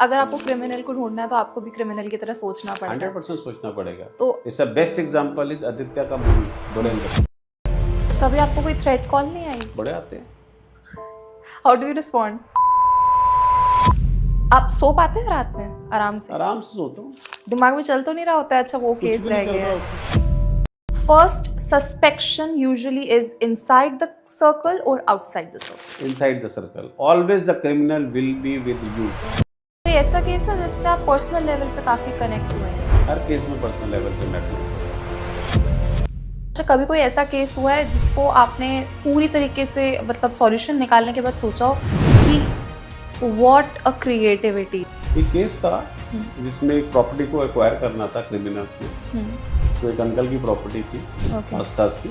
अगर आपको क्रिमिनल को ढूंढना है तो आपको भी क्रिमिनल की तरह सोचना पड़ता है। 100% सोचना पड़ेगा। तो it's a best example is Aditya का मूवी धुरंधर। कभी आपको कोई थ्रेट कॉल नहीं आई? बड़े आते हैं। How do you respond? आप सो पाते हैं रात में आराम से? आराम से सोता हूँ, दिमाग में चल तो नहीं रहा होता है अच्छा वो कुछ केस भी रह नहीं चल गया रहा है? होता। First suspicion usually is inside the circle और outside the circle? Inside the circle always the criminal will be with you. कोई ऐसा केस है जिससे आप पर्सनल लेवल पे काफी कनेक्ट हुए हैं? हर केस में पर्सनल लेवल पे मैटर। अच्छा, कभी कोई ऐसा केस हुआ है जिसको आपने पूरी तरीके से मतलब सॉल्यूशन निकालने के बाद सोचा हो कि व्हाट अ क्रिएटिविटी? एक केस था जिसमें एक प्रॉपर्टी को एक्वायर करना था क्रिमिनल्स ने। तो एक अंकल की प्रॉपर्टी थी फर्स्ट क्लास की।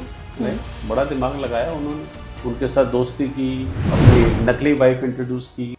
बड़ा दिमाग लगाया उन्होंने, उनके साथ दोस्ती की, अपनी नकली वाइफ इंट्रोड्यूस की।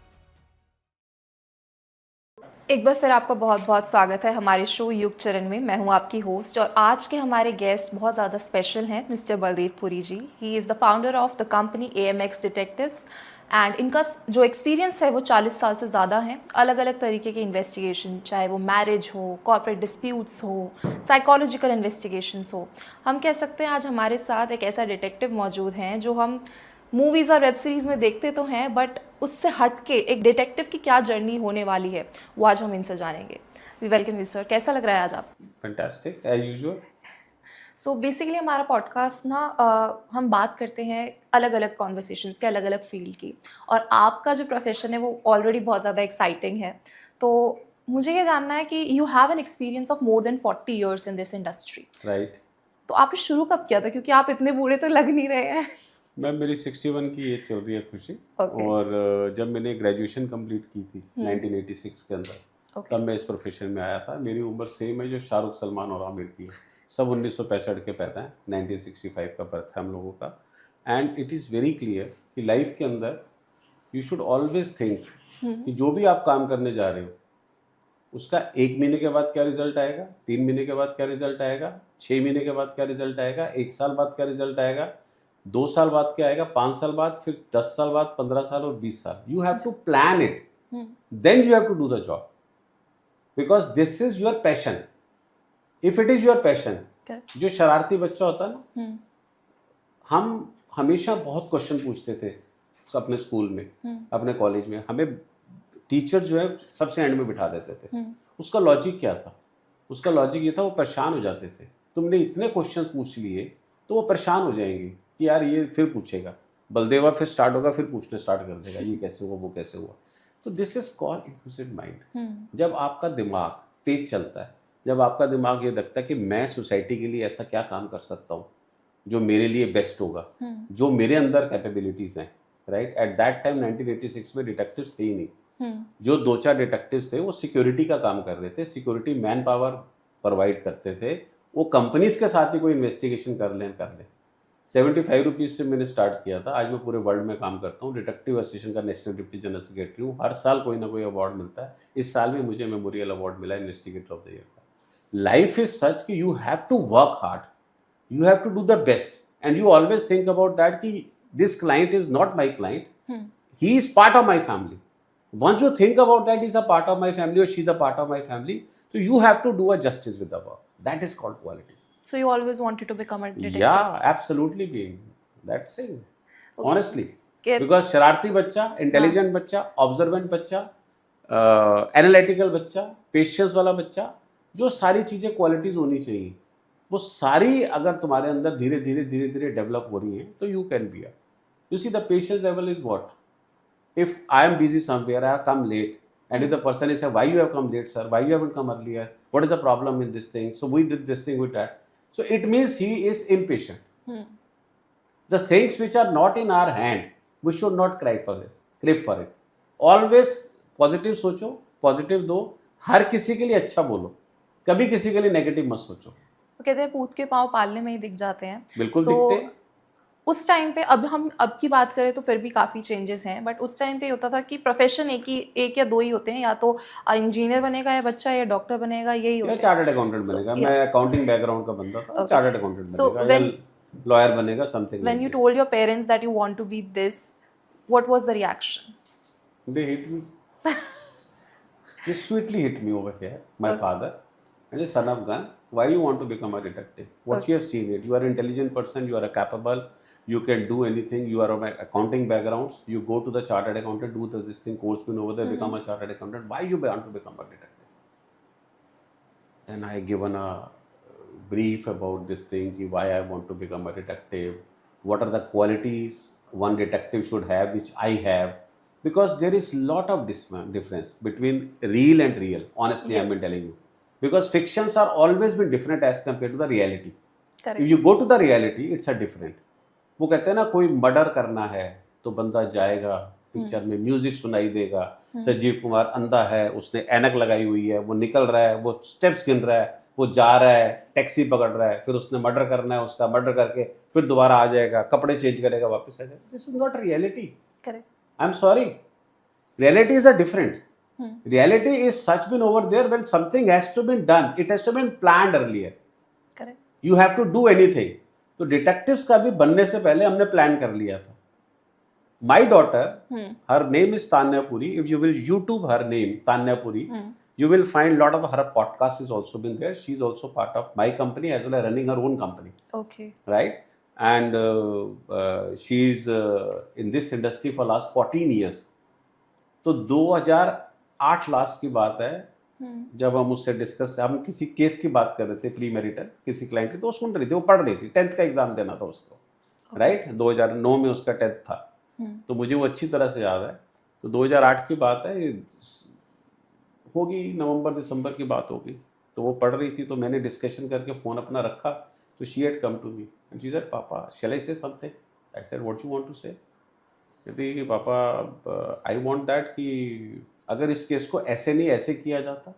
एक बार फिर आपका बहुत बहुत स्वागत है हमारे शो युग चरण में। मैं हूं आपकी होस्ट और आज के हमारे गेस्ट बहुत ज़्यादा स्पेशल हैं, mister Baldev Puri ji. He is the founder of the company AMX detectives and इनका जो एक्सपीरियंस है वो 40 साल से ज़्यादा है। अलग अलग तरीके के इन्वेस्टिगेशन, चाहे वो मैरिज हो, कॉर्पोरेट डिस्प्यूट्स हो, साइकोलॉजिकल इन्वेस्टिगेशंस हो। हम कह सकते हैं आज हमारे साथ एक ऐसा डिटेक्टिव मौजूद हैं जो हम मूवीज़ और वेब सीरीज़ में देखते तो हैं, बट उससे हट के एक डिटेक्टिव की क्या जर्नी होने वाली है वो आज हम इनसे जानेंगे। वी वेलकम यू सर, कैसा लग रहा है आज आप? Fantastic as usual. So basically हमारा पॉडकास्ट ना हम बात करते हैं अलग अलग कॉन्वर्सेशंस के, अलग अलग फील्ड की, और आपका जो प्रोफेशन है वो ऑलरेडी बहुत ज़्यादा एक्साइटिंग है। तो मुझे ये जानना है कि you have an experience of more than 40 years in this industry. Right. तो आपने शुरू कब किया था, क्योंकि आप इतने बूढ़े तो लग नहीं रहे हैं? मैम मेरी 61 की एज चल रही है खुशी। Okay. और जब मैंने ग्रेजुएशन कंप्लीट की थी 1986 के अंदर, Okay. तब मैं इस प्रोफेशन में आया था। मेरी उम्र सेम है जो शाहरुख, सलमान और आमिर की है। सब 1965 के पैदा हैं, 1965 का बर्थ है हम लोगों का। And it is very clear कि लाइफ के अंदर यू शुड ऑलवेज थिंक कि जो भी आप काम करने जा रहे हो उसका 1 महीने के बाद क्या रिजल्ट आएगा, 3 महीने के बाद क्या रिजल्ट आएगा, 6 महीने के बाद क्या रिजल्ट आएगा, 1 साल बाद क्या रिजल्ट आएगा, 2 साल बाद क्या आएगा, 5 साल बाद, फिर 10 साल बाद, 15 साल और 20 साल। You have to plan it, then you have to do the job, because this is your passion. If it is your passion, जो शरारती बच्चा होता है ना, हम हमेशा बहुत क्वेश्चन पूछते थे अपने स्कूल में, अपने कॉलेज में। हमें टीचर जो है सबसे एंड में बिठा देते थे। उसका लॉजिक क्या था? उसका लॉजिक ये था, वो परेशान हो जाते थे। तुमने इतने क्वेश्चन पूछ लिए तो वो परेशान हो जाएंगे कि यार ये फिर पूछेगा, बलदेवा फिर स्टार्ट होगा, फिर पूछने स्टार्ट कर देगा, ये कैसे हुआ, वो कैसे हुआ। तो this is called inclusive mind. जब आपका दिमाग तेज चलता है, जब आपका दिमाग ये देखता है कि मैं सोसाइटी के लिए ऐसा क्या काम कर सकता हूँ जो मेरे लिए बेस्ट होगा, जो मेरे अंदर कैपेबिलिटीज हैं। राइट, एट दैट टाइम 1986 में डिटेक्टिव्स थे ही नहीं। जो 2-4 डिटेक्टिव्स थे वो सिक्योरिटी का काम कर रहे थे, सिक्योरिटी मैन पावर प्रोवाइड करते थे। वो कंपनीज के साथ ही कोई इन्वेस्टिगेशन कर ले 75 रुपीज़ से मैंने स्टार्ट किया था। आज मैं पूरे वर्ल्ड में काम करता हूँ, डिटेक्टिव एसोसिएशन का नेशनल डिप्टी जनरल सेक्रेटरी हूँ। हर साल कोई ना कोई अवार्ड मिलता है। इस साल भी मुझे मेमोरियल अवार्ड मिला इन्वेस्टिगेटर ऑफ द ईयर का। लाइफ इज सच कि you have to work hard, you have to do the best, and you always think about that ki this client is not my client, he is part of my family. Once you think about that he's a part of my family or she's a part of my family, so you have to do a justice with the work. That is called quality. So you always wanted to become a detective? Yeah, absolutely being that's it. Okay. Honestly, because शरारती बच्चा, intelligent बच्चा, observant बच्चा, analytical बच्चा, patience वाला बच्चा, जो सारी चीजें क्वालिटीज होनी चाहिए, वो सारी अगर तुम्हारे अंदर धीरे धीरे डेवलप हो रही हैं तो you can be you see the patience level is what. If I am busy somewhere, I come late, and if the person is saying why you have come late sir, why you haven't come earlier, what is the problem in this thing, so we did this thing with that, so it means he is impatient. The things which are not in our hand, we should not cry for it. Always positive सोचो, positive दो, हर किसी के लिए अच्छा बोलो, कभी किसी के लिए नेगेटिव मत सोचो। तो कहते हैं पूत के पाँव पालने में ही दिख जाते हैं। बिल्कुल दिखते हैं। उस टाइम पे, अब की बात करें तो फिर भी काफ़ी चेंजेस हैं, बट उस टाइम पे होता था कि प्रोफेशन एक या दो ही होते हैं, या तो इंजीनियर बनेगा या बच्चा, या डॉक्टर बनेगा, यही होता है। चार्टर्ड अकाउंटेंट बनेगा। मैं अकाउंटिंग बैकग्राउंड का बंदा था, चार्टर्ड अकाउंटेंट बनेगा या लॉयर बनेगा, something. When you told your parents that you want to be this, what was the reaction? They hate me. He sweetly hit me over here, my Okay. father, and he, son of gun, why you want to become a detective? What Okay. you have seen it? You are an intelligent person, you are a capable, you can do anything, you are of accounting backgrounds, you go to the chartered accountant, do this thing, course been over there, become a chartered accountant. Why you want to become a detective? Then I given a brief about this thing, ki why I want to become a detective, what are the qualities one detective should have, which I have, because there is lot of difference between real and real. Honestly, I've been Yes. telling you, because fictions are always been different as compared to the reality. If Correct. you go to the reality, it's a different. वो कहते हैं ना, कोई murder करना है तो बंदा जाएगा पिक्चर में, म्यूजिक सुनाई देगा, संजीव कुमार अंधा है, उसने ऐनक लगाई हुई है, वो निकल रहा है, वो स्टेप्स गिन रहा है, वो जा रहा है, टैक्सी पकड़ रहा है, फिर उसने मर्डर करना है, उसका मर्डर करके फिर दोबारा आ जाएगा, कपड़े चेंज करेगा, वापस आ जाएगा. This is not reality. Correct. I am sorry. Reality is a different. Reality is such been over there. When something has to be done, it has to be planned earlier. Correct. You have to do anything. तो detectives का भी बनने से पहले हमने plan कर लिया था. My daughter, her name is Tanya Puri. If you will YouTube her name, Tanya Puri, you will find lot of her podcast is also been there. She's also part of my company as well as running her own company. Okay. Right? And she's in this industry for last 14 years. तो 2008 last की बात है, जब हम उससे discuss, हम किसी case की बात कर रहे थे, प्री मैरिटल किसी क्लाइंट की, तो वो सुन रही थी, वो पढ़ रही थी, 10th का एग्जाम देना था उसको, राइट. 2009 में उसका 10th था, तो मुझे वो अच्छी तरह से याद है. तो 2008 की बात है, होगी नवंबर दिसंबर की बात होगी. तो वो पढ़ रही थी, तो मैंने डिस्कशन करके फ़ोन अपना रखा, तो she had come to me and she said, पापा shall I say something. I said, what you want to say? कहती कि पापा आई वांट दैट, कि अगर इस केस को ऐसे नहीं ऐसे किया जाता.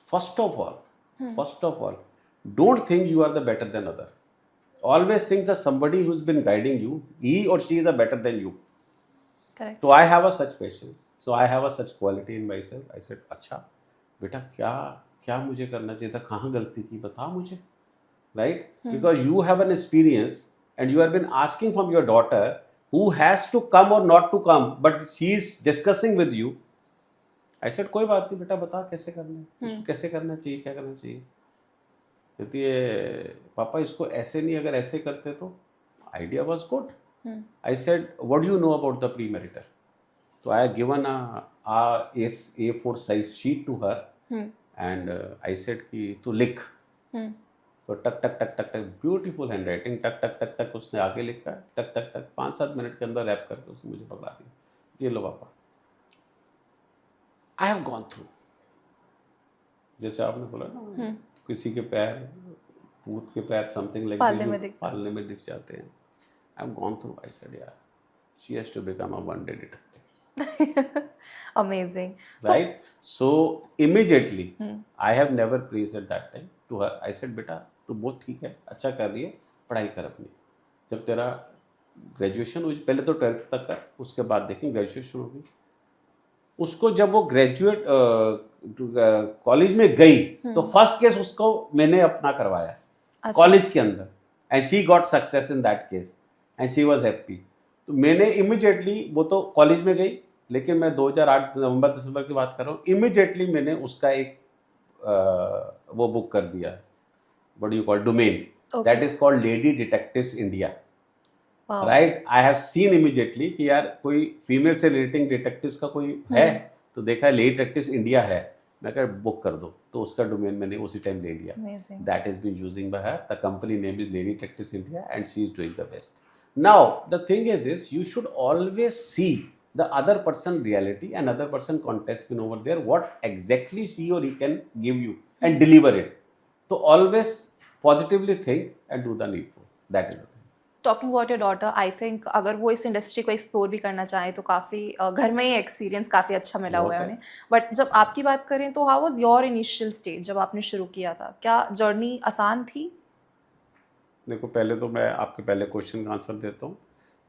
First of all don't think you are the better than other. Always think that somebody who has been guiding you, he और she is a better than you. Correct. तो I have a such patience, so I have a such quality in myself. I said, अच्छा बेटा, क्या क्या मुझे करना चाहिए था, कहाँ गलती की, बता मुझे. Right? Because you have an experience and you have been asking from your daughter who has to come or not to come, but she is discussing with you. I said, कोई बात नहीं बेटा, बता कैसे करना है, इसको कैसे करना चाहिए, क्या करना चाहिए. कहती है, पापा इसको ऐसे नहीं, अगर ऐसे करते तो. Idea was good. I said, what do you know about the premarital? तो I have given a A4 size sheet to her and I said कि तू लिख. तो टक टक टक टक टक, ब्यूटीफुल हैंड राइटिंग, टक टक टक टक उसने आगे लिखा, टक टक टक 5-7 मिनट के अंदर रैप करके उसने मुझे पकड़ा दिया. ये लो पापा, आई हैव गॉन थ्रू. जैसे आपने बोला ना, किसी के पैर, भूत के पैर, समथिंग लाइक पालने में दिख जाते हैं. I have gone through. I said, यार she has to become a one day detective. Amazing. Right? So immediately, I have never praised at that time to her. I said, बेटा तू बहुत ठीक है, अच्छा कर रही है, पढ़ाई कर अपनी. जब तेरा ग्रेजुएशन हुई, पहले तो 12th तक कर, उसके बाद देखें ग्रेजुएशन होगी. उसको जब वो ग्रेजुएट कॉलेज में गई, तो फर्स्ट केस उसको मैंने अपना करवाया कॉलेज के अंदर, and she got success in that case and she was happy. तो मैंने इमीडिएटली, वो तो कॉलेज में गई, लेकिन मैं 2008 नवंबर दिसंबर की बात कर रहा हूँ, इमीडिएटली मैंने उसका एक वो बुक कर दिया, what do you call, domain, that is called lady detectives India. Right? I have seen immediately कि यार कोई फीमेल से रिलेटिंग डिटेक्टिव्स का कोई है, तो देखा है लेडी डिटेक्टिव्स इंडिया है, मैं कहा बुक कर दो, तो उसका डोमेन मैंने उसी टाइम ले लिया. That is been using by her. The company name is lady detectives India and she is doing the best. Now, the thing is this, you should always see the other person reality and other person context been over there, what exactly she or he can give you and deliver it. So always positively think and do the needful. That is the thing. Talking about your daughter, I think अगर वो इस industry को explore भी करना चाहे तो काफ़ी घर में ही एक्सपीरियंस काफ़ी अच्छा मिला हुआ है उन्हें. बट जब आपकी बात करें तो how was your initial stage जब आपने शुरू किया था? क्या जर्नी आसान थी? देखो, पहले तो मैं आपके पहले क्वेश्चन का आंसर देता हूँ.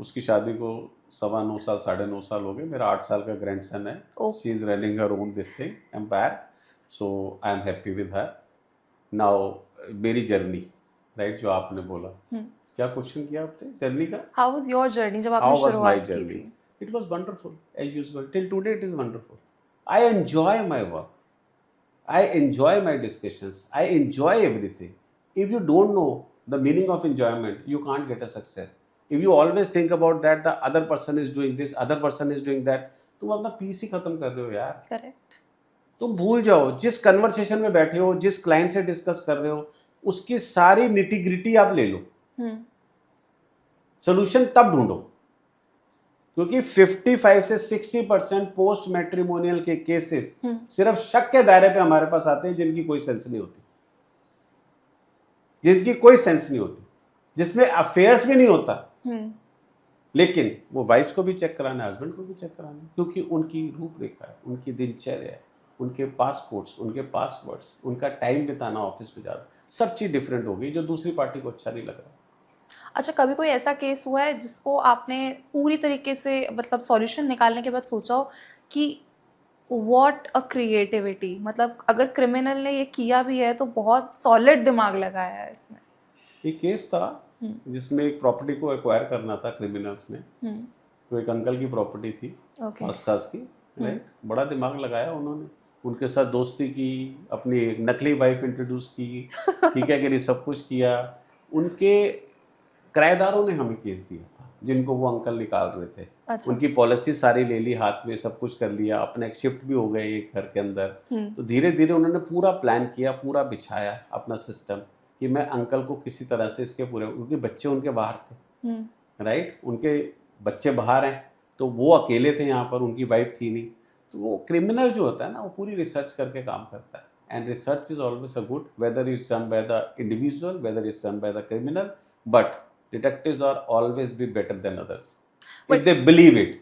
उसकी शादी को 9.25 साल 9.5 साल हो गए. मेरा 8 साल का ग्रैंडसन है. She is running her own this thing empire, so I am happy with her. Now मेरी जर्नी, राइट, जो आपने बोला, क्या क्वेश्चन किया आपने जर्नी का? हाउ वाज योर जर्नी जब आपने शुरुआत की थी? It was wonderful as usual. Till today it is wonderful. I enjoy my work. I enjoy my discussions. I enjoy everything. If you don't know the meaning of enjoyment, you can't get a success. If you always think about that, the other person is doing this, other person is doing that, तुम अपना piece ही खत्म कर रहे हो यार. Correct. तुम भूल जाओ जिस कन्वर्सेशन में बैठे हो, जिस क्लाइंट से डिस्कस कर रहे हो, उसकी सारी निटी-ग्रिटी आप ले लो. सोल्यूशन तब ढूंढो, क्योंकि 55 से 60% पोस्ट मैट्रिमोनियल के केसेस सिर्फ शक के दायरे पे हमारे पास आते हैं, जिनकी कोई सेंस नहीं होती, जिसमें अफेयर्स भी नहीं होता, लेकिन वो वाइफ्स को भी चेक कराना है, हस्बैंड को भी चेक कराना है, क्योंकि उनकी रूपरेखा है, उनकी दिनचर्या है, उनके पासपोर्ट्स, उनके पासवर्ड्स, उनका टाइम बिताना ऑफिस में जाना, सब चीज डिफरेंट हो गई, जो दूसरी पार्टी को अच्छा नहीं लग रहा. अच्छा, कभी कोई ऐसा केस हुआ है जिसको आपने पूरी तरीके से मतलब सॉल्यूशन निकालने के बाद सोचा हो कि व्हाट अ क्रिएटिविटी, मतलब अगर क्रिमिनल ने ये किया भी है तो बहुत सॉलिड दिमाग लगाया है इसमें. एक केस था जिसमें एक प्रॉपर्टी को एक्वायर करना था क्रिमिनल्स ने. तो एक अंकल की प्रॉपर्टी थी, आसपास की, राइट. बड़ा दिमाग लगाया उन्होंने, उनके साथ दोस्ती की, अपनी एक नकली वाइफ इंट्रोड्यूस की, ठीक है कि नहीं, सब कुछ किया. उनके किराएदारों ने हमें केस दिया था, जिनको वो अंकल निकाल रहे थे. अच्छा. उनकी पॉलिसी सारी ले ली हाथ में, सब कुछ कर लिया, अपने एक शिफ्ट भी हो गए एक घर के अंदर. तो धीरे धीरे उन्होंने पूरा प्लान किया, पूरा बिछाया अपना सिस्टम, कि मैं अंकल को किसी तरह से इसके पूरे, क्योंकि बच्चे उनके बाहर थे, राइट. उनके बच्चे बाहर हैं, तो वो अकेले थे यहाँ पर, उनकी वाइफ थी नहीं. तो वो क्रिमिनल जो होता है ना, वो पूरी रिसर्च करके काम करता है. And research is always a good, whether it's done by the individual, whether it's done by the criminal, but detectives are always be better than others if they believe it.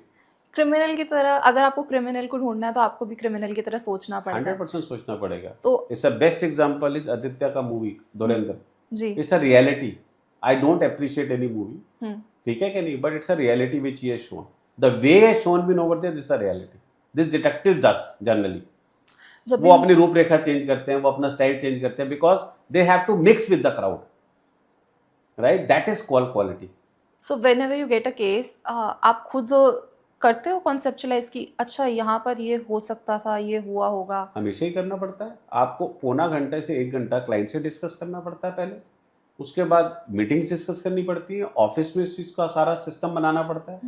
Criminal की तरह, अगर आपको criminal को ढूंढना है तो आपको भी क्रिमिनल की तरह सोचना पड़ता है. 100% सोचना पड़ेगा. तो it's a best example is Aditya का movie Dhurandhar ji. It's a reality. I don't appreciate any movie, ठीक है कि नहीं, but it's a reality which he has shown. The way has shown been over there, this a reality. This detective does generally, वो अपनी रूपरेखा change करते हैं, वो अपना स्टाइल चेंज करते हैं, because they have to mix with the crowd, right? That is called quality. So whenever you get a case, आप खुद करते हो कॉन्सेप्चुलाइज कि अच्छा यहाँ पर ये हो सकता था, ये हुआ होगा? हमेशा ही करना पड़ता है. आपको पौना घंटे से 1 घंटा क्लाइंट से डिस्कस करना पड़ता है पहले, उसके बाद मीटिंग्स डिस्कस करनी पड़ती है, ऑफिस में इस चीज का सारा सिस्टम बनाना पड़ता है,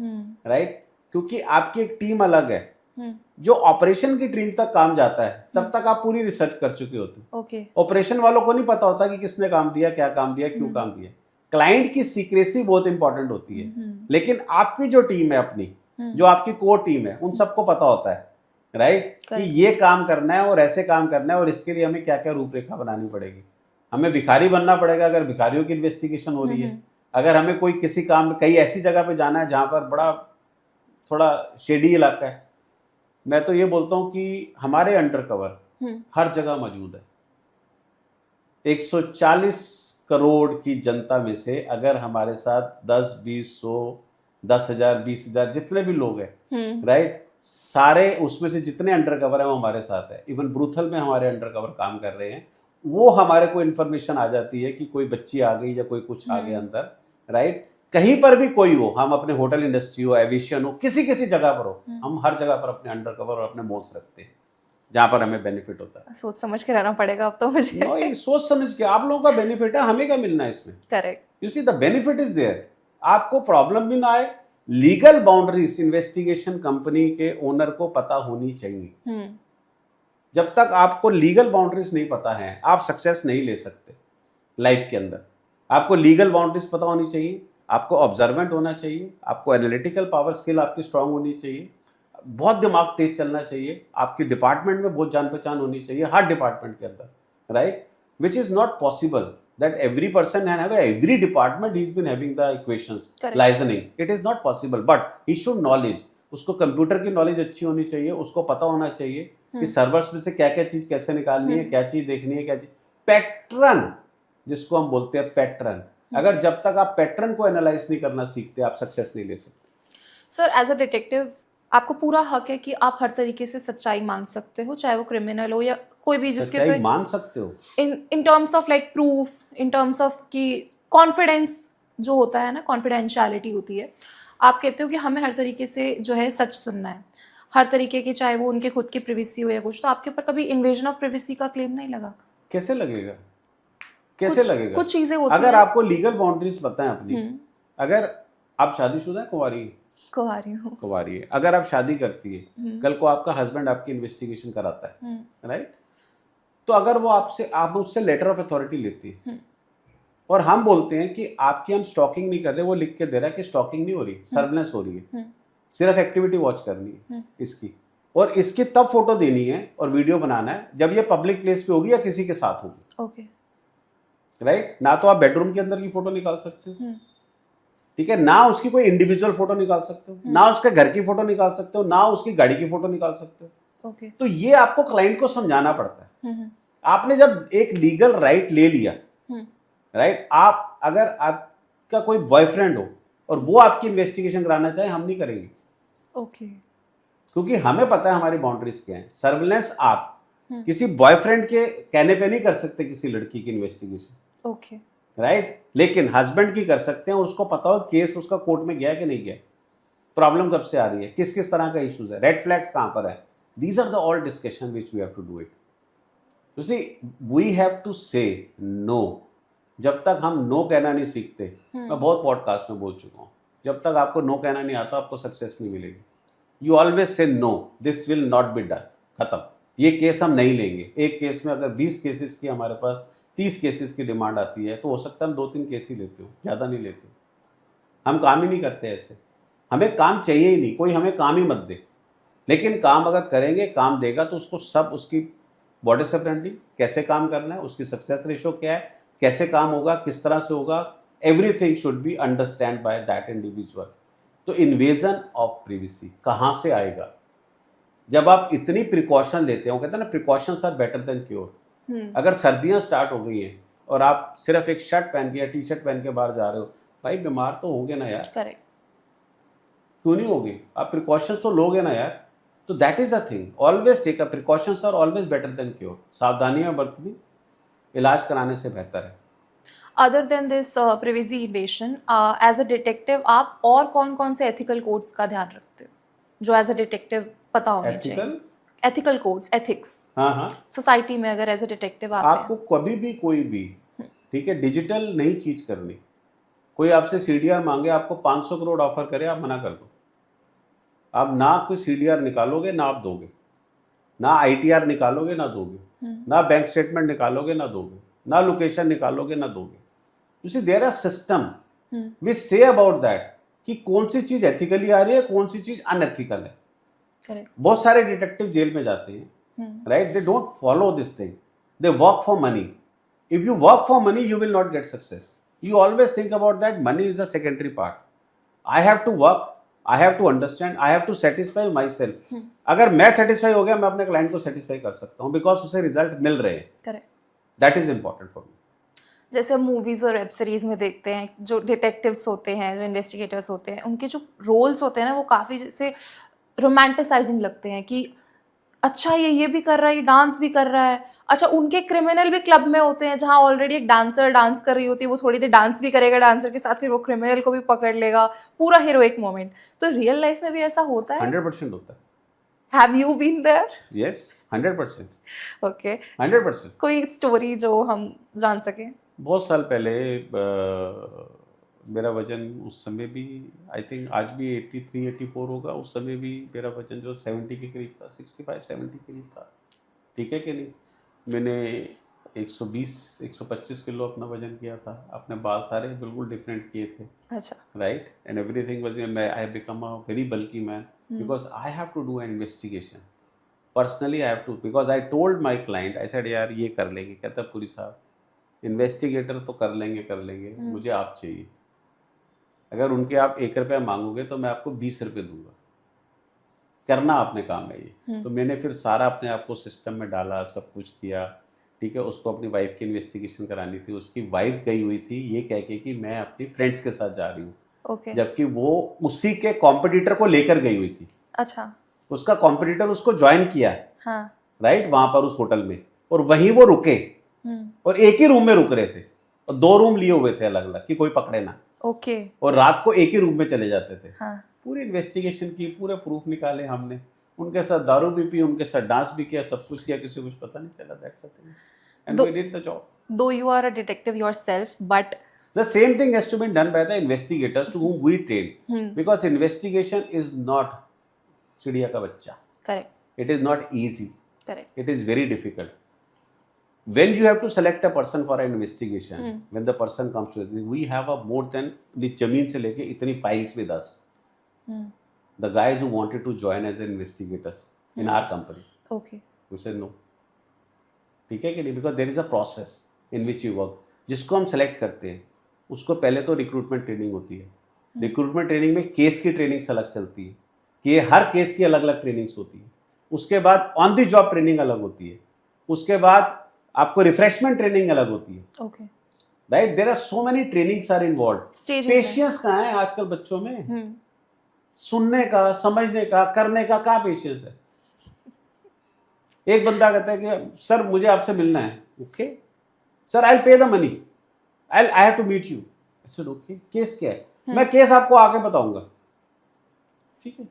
राइट. क्योंकि आपकी एक टीम अलग है, जो ऑपरेशन की टीम तक काम जाता है, तब तक आप पूरी रिसर्च कर चुके होते हैं. ओके. ऑपरेशन वालों को नहीं पता होता कि किसने काम दिया, क्या काम दिया, क्यों काम दिया. क्लाइंट की सीक्रेसी बहुत इंपॉर्टेंट होती है, लेकिन आपकी जो टीम है अपनी, जो आपकी कोर टीम है, उन सबको पता होता है, राइट, कि ये काम करना है और ऐसे काम करना है, और इसके लिए हमें क्या क्या रूपरेखा बनानी पड़ेगी. हमें भिखारी बनना पड़ेगा अगर भिखारियों की इन्वेस्टिगेशन हो रही है. अगर हमें कोई किसी काम में कई ऐसी जगह पे जाना है जहां पर बड़ा थोड़ा शेडी इलाका है, मैं तो ये बोलता हूं कि हमारे अंडर कवर हर जगह मौजूद है. 140 करोड़ की जनता में से अगर हमारे साथ 10, 20, 100, 10,000, 20,000 जितने भी लोग हैं, राइट, सारे उसमें से जितने अंडर कवर है वो हमारे साथ है. इवन ब्रूथल में हमारे अंडर कवर काम कर रहे हैं, वो हमारे को इन्फॉर्मेशन आ जाती है कि कोई बच्ची आ गई या कोई कुछ आ गया अंदर, राइट. कहीं पर भी कोई हो, हम अपने होटल इंडस्ट्री हो, एविएशन हो, किसी जगह पर हो, हम हर जगह पर अपने अंडर कवर और अपने मोल्स रखते हैं जहां पर हमें बेनिफिट होता है. सोच समझ के रहना पड़ेगा अब तो मुझे. नहीं, सोच समझ के. आप लोगों का बेनिफिट है, हमें क्या मिलना है इसमें. Correct. You see the benefit is there. आपको प्रॉब्लम भी ना आए. लीगल बाउंड्रीज इन्वेस्टिगेशन कंपनी के ओनर को पता होनी चाहिए. जब तक आपको लीगल बाउंड्रीज नहीं पता है, आप सक्सेस नहीं ले सकते लाइफ के अंदर. आपको लीगल बाउंड्रीज पता होनी चाहिए, आपको ऑब्जर्वेंट होना चाहिए, आपको एनालिटिकल पावर स्किल आपकी स्ट्रांग होनी चाहिए, बहुत दिमाग तेज चलना चाहिए, आपकी डिपार्टमेंट में बहुत जान पहचान होनी चाहिए, हर डिपार्टमेंट के अंदर, right. Which is not possible that every person can have every department he's been having the equations. Correct. Listening, it is not possible, but he should knowledge. उसको कंप्यूटर की नॉलेज अच्छी होनी चाहिए, उसको पता होना चाहिए कि सर्वर्स में से क्या क्या चीज कैसे निकालनी है, क्या चीज देखनी है, क्या चीज पैटर्न, जिसको हम बोलते हैं पैटर्न. अगर जब तक आप पैटर्न को एनालाइज नहीं करना सीखते, आप सक्सेस नहीं ले सकते. सर, एज अ डिटेक्टिव आपको पूरा हक है कि आप हर तरीके से सच्चाई मांग सकते हो, चाहे वो क्रिमिनल हो या कोई भी, जिसके पे मान सकते हो in terms of like proof, in terms of कि कॉन्फिडेंस जो होता है ना, कॉन्फिडेंशियलिटी होती है. आप कहते हो कि हमें हर तरीके से जो है सच सुनना है. हर तरीके की, चाहे वो उनके खुद की प्रिवेसी हो या कुछ, तो आपके ऊपर कभी इन्वेजन ऑफ प्रिवेसी का क्लेम नहीं लगा? कैसे लगेगा? कैसे कुछ लगेगा? कुछ चीजें होती अगर हैं। आपको लीगल बाउंड्रीज पता है अपनी, अगर आप शादीशुदा है, कुंवारी है? कुंवारी हूँ। कुंवारी है। अगर आप शादी करती है, कल को आपका हस्बैंड आपकी इन्वेस्टिगेशन कराता है, राइट, तो अगर वो आप उससे लेटर ऑफ अथॉरिटी लेती है और हम बोलते हैं कि आपकी हम स्टॉकिंग नहीं कर रहे, वो लिख के दे रहा है कि स्टॉकिंग नहीं हो रही, सर्विलेंस हो रही है, सिर्फ एक्टिविटी वॉच करनी है इसकी, और इसकी तब फोटो देनी है और वीडियो बनाना है जब ये पब्लिक प्लेस पे होगी या किसी के साथ होगी। ओके। राइट, ना तो आप बेडरूम के अंदर की फोटो निकाल सकते हो, ठीक है, ना उसकी कोई इंडिविजुअल फोटो निकाल सकते हो, ना उसके घर की फोटो निकाल सकते हो, ना उसकी गाड़ी की फोटो निकाल सकते हो। ओके। तो ये आपको क्लाइंट को समझाना पड़ता है। आपने जब एक लीगल राइट ले लिया, राइट, आप अगर आपका कोई बॉयफ्रेंड हो और वो आपकी इन्वेस्टिगेशन कराना चाहे, हम नहीं करेंगे। ओके। क्योंकि हमें पता है हमारी बाउंड्रीज क्या है। सर्विलेंस आप किसी बॉयफ्रेंड के कहने पे नहीं कर सकते किसी लड़की की इन्वेस्टिगेशन। ओके। राइट, लेकिन हस्बैंड की कर सकते हैं और उसको पता हो केस उसका कोर्ट में गया कि नहीं गया, प्रॉब्लम कब से आ रही है, किस किस तरह का इश्यूज है, रेड फ्लैग्स कहां पर है। These are the all discussion which we have to do it. You see, we have to say no. जब तक हम नो कहना नहीं सीखते, मैं बहुत पॉडकास्ट में बोल चुका हूं, जब तक आपको नो कहना नहीं आता आपको सक्सेस नहीं मिलेगी। You always say no, this will not be done, खत्म, ये केस हम नहीं लेंगे। एक केस में अगर 20 केसेस की हमारे पास 30 केसेस की डिमांड आती है तो हो सकता है हम 2-3 केस ही लेते हो, ज़्यादा नहीं लेते। हम काम ही नहीं करते ऐसे, हमें काम चाहिए ही नहीं, कोई हमें काम ही मत दे। लेकिन काम अगर करेंगे, काम देगा तो उसको सब, उसकी बॉडी सेपरेटली कैसे काम करना है, उसकी सक्सेस रेशो क्या है, कैसे काम होगा, किस तरह से होगा, everything should be understand by that individual. तो इन्वेजन ऑफ प्रिवेसी कहाँ से आएगा? जब आप इतनी प्रिकॉशन लेते हो, कहते हैं ना precautions are better than cure. अगर सर्दियां स्टार्ट हो गई हैं और आप सिर्फ एक शर्ट पहन के या टी शर्ट पहन के बाहर जा रहे हो, भाई बीमार तो होगे ना यार। करेक्ट। क्यों नहीं होगे? आप प्रिकॉशंस तो लोगे ना यार। तो that is a thing, always take a precautions are always better than cure. सावधानियां बरतनी इलाज कराने से बेहतर है। Other than this privacy invasion, as a detective आप और कौन कौन से एथिकल कोड्स का ध्यान रखते हो जो एज अ डिटेक्टिव पता होने चाहिए? एथिकल, एथिकल कोड्स, एथिक्स हाँ, सोसाइटी में अगर एज अ डिटेक्टिव आप आपको कभी भी कोई भी, ठीक है, डिजिटल नहीं चीज करनी। कोई आपसे सीडीआर मांगे, आपको 500 करोड़ ऑफर करे, आप मना कर दो। आप ना कोई सीडीआर निकालोगे ना आप दोगे, ना आईटीआर निकालोगे ना दोगे, ना बैंक स्टेटमेंट निकालोगे ना दोगे, ना लोकेशन निकालोगे ना दोगे। You see there are system we say about that कि कौन सी चीज एथिकली आ रही है, कौन सी चीज अनएथिकल है। करेक्ट। बहुत सारे डिटेक्टिव जेल में जाते हैं, right, they don't follow this thing, they work for money. If you work for money you will not get success. You always think about that money is a secondary part. I have to work, I have to understand, I have to satisfy myself. अगर मैं satisfy हो गया, मैं अपने client को satisfy कर सकता हूँ because उसे रिजल्ट मिल रहे हैं। Correct. That is important for me. जैसे हम मूवीज और वेब सीरीज में देखते हैं, जो डिटेक्टिव्स होते हैं, जो इन्वेस्टिगेटर्स होते हैं, उनके जो रोल्स होते हैं ना, वो काफ़ी जैसे रोमांटिसाइजिंग लगते हैं कि अच्छा ये भी कर रहा है, ये डांस भी कर रहा है। अच्छा, उनके क्रिमिनल भी क्लब में होते हैं जहाँ ऑलरेडी एक डांसर डांस कर रही होती है, वो थोड़ी देर डांस भी करेगा डांसर के साथ, फिर वो क्रिमिनल को भी पकड़ लेगा, पूरा हीरोइक मोमेंट। तो रियल लाइफ में भी ऐसा होता है? 100% होता है। Have you been there? Yes, 100%. Okay. 100%. कोई स्टोरी जो हम जान सकें? बहुत साल पहले मेरा वजन उस समय भी, आई थिंक आज भी 83-84 होगा, उस समय भी मेरा वजन जो 70 के करीब था, 65-70 के करीब था, ठीक है कि नहीं। मैंने 120-125 किलो अपना वजन किया था। अपने बाल सारे बिल्कुल डिफरेंट किए थे, अच्छा। Right, and everything was, I have become a very bulky man because I have to do an investigation personally. I have to, because I told my client, I said यार ये कर लेंगे। कहता पुरी साहब इन्वेस्टिगेटर तो कर लेंगे, मुझे आप चाहिए। अगर उनके आप 1 रुपया मांगोगे तो मैं आपको 20 रुपये दूंगा। करना आपने काम है ये। तो मैंने फिर सारा अपने आप को सिस्टम में डाला, सब कुछ किया, ठीक है। उसको अपनी वाइफ की इन्वेस्टिगेशन करानी थी। उसकी वाइफ गई हुई थी ये कह के कि मैं अपनी फ्रेंड्स के साथ जा रही हूँ, ओके। जबकि वो उसी के कॉम्पिटिटर को लेकर गई हुई थी। अच्छा। उसका कॉम्पिटिटर उसको ज्वाइन किया, हाँ। राइट, वहां पर उस होटल में, और वहीं वो रुके और एक ही रूम में रुक रहे थे, और 2 रूम लिए हुए थे अलग अलग कि कोई पकड़े ना। ओके। और रात को एक ही रूम में चले जाते थे। हाँ। पूरी इन्वेस्टिगेशन की, पूरे प्रूफ निकाले हमने, उनके साथ दारू भी पी, उनके साथ डांस भी किया, सब कुछ किया, किसी को कुछ पता नहीं चला। That's a thing and we did the job. Though you are a detective yourself, but The same thing has to be done by the investigators to whom we train, because investigation is not चिड़िया का बच्चा. correct, It is not easy. correct. It is very difficult. When you have to select a person for an investigation, when the person comes to it, we have a more than the जमीन से लेके इतनी files with us. The guys who wanted to join as investigators in our company, Okay. we said no. ठीक है कि नहीं? Because there is a process in which you work. जिसको हम सेलेक्ट करते हैं उसको पहले तो रिक्रूटमेंट ट्रेनिंग होती है. रिक्रूटमेंट ट्रेनिंग में केस की ट्रेनिंग अलग चलती है कि हर केस की अलग अलग ट्रेनिंग्स होती है. उसके बाद ऑन द जॉब ट्रेनिंग अलग होती है. उसके बाद आपको रिफ्रेशमेंट ट्रेनिंग अलग होती है. Okay. Right, there are so many trainings are involve. Stages patience कहाँ है आजकल बच्चों में? सुनने का, समझने का, करने का कहाँ पेशेंस है? एक बंदा कहता है कि सर मुझे आपसे मिलना है. Okay sir, I pay the money, I have to meet you. I said okay, case क्या है? मैं केस आपको आके बताऊंगा. ठीक है.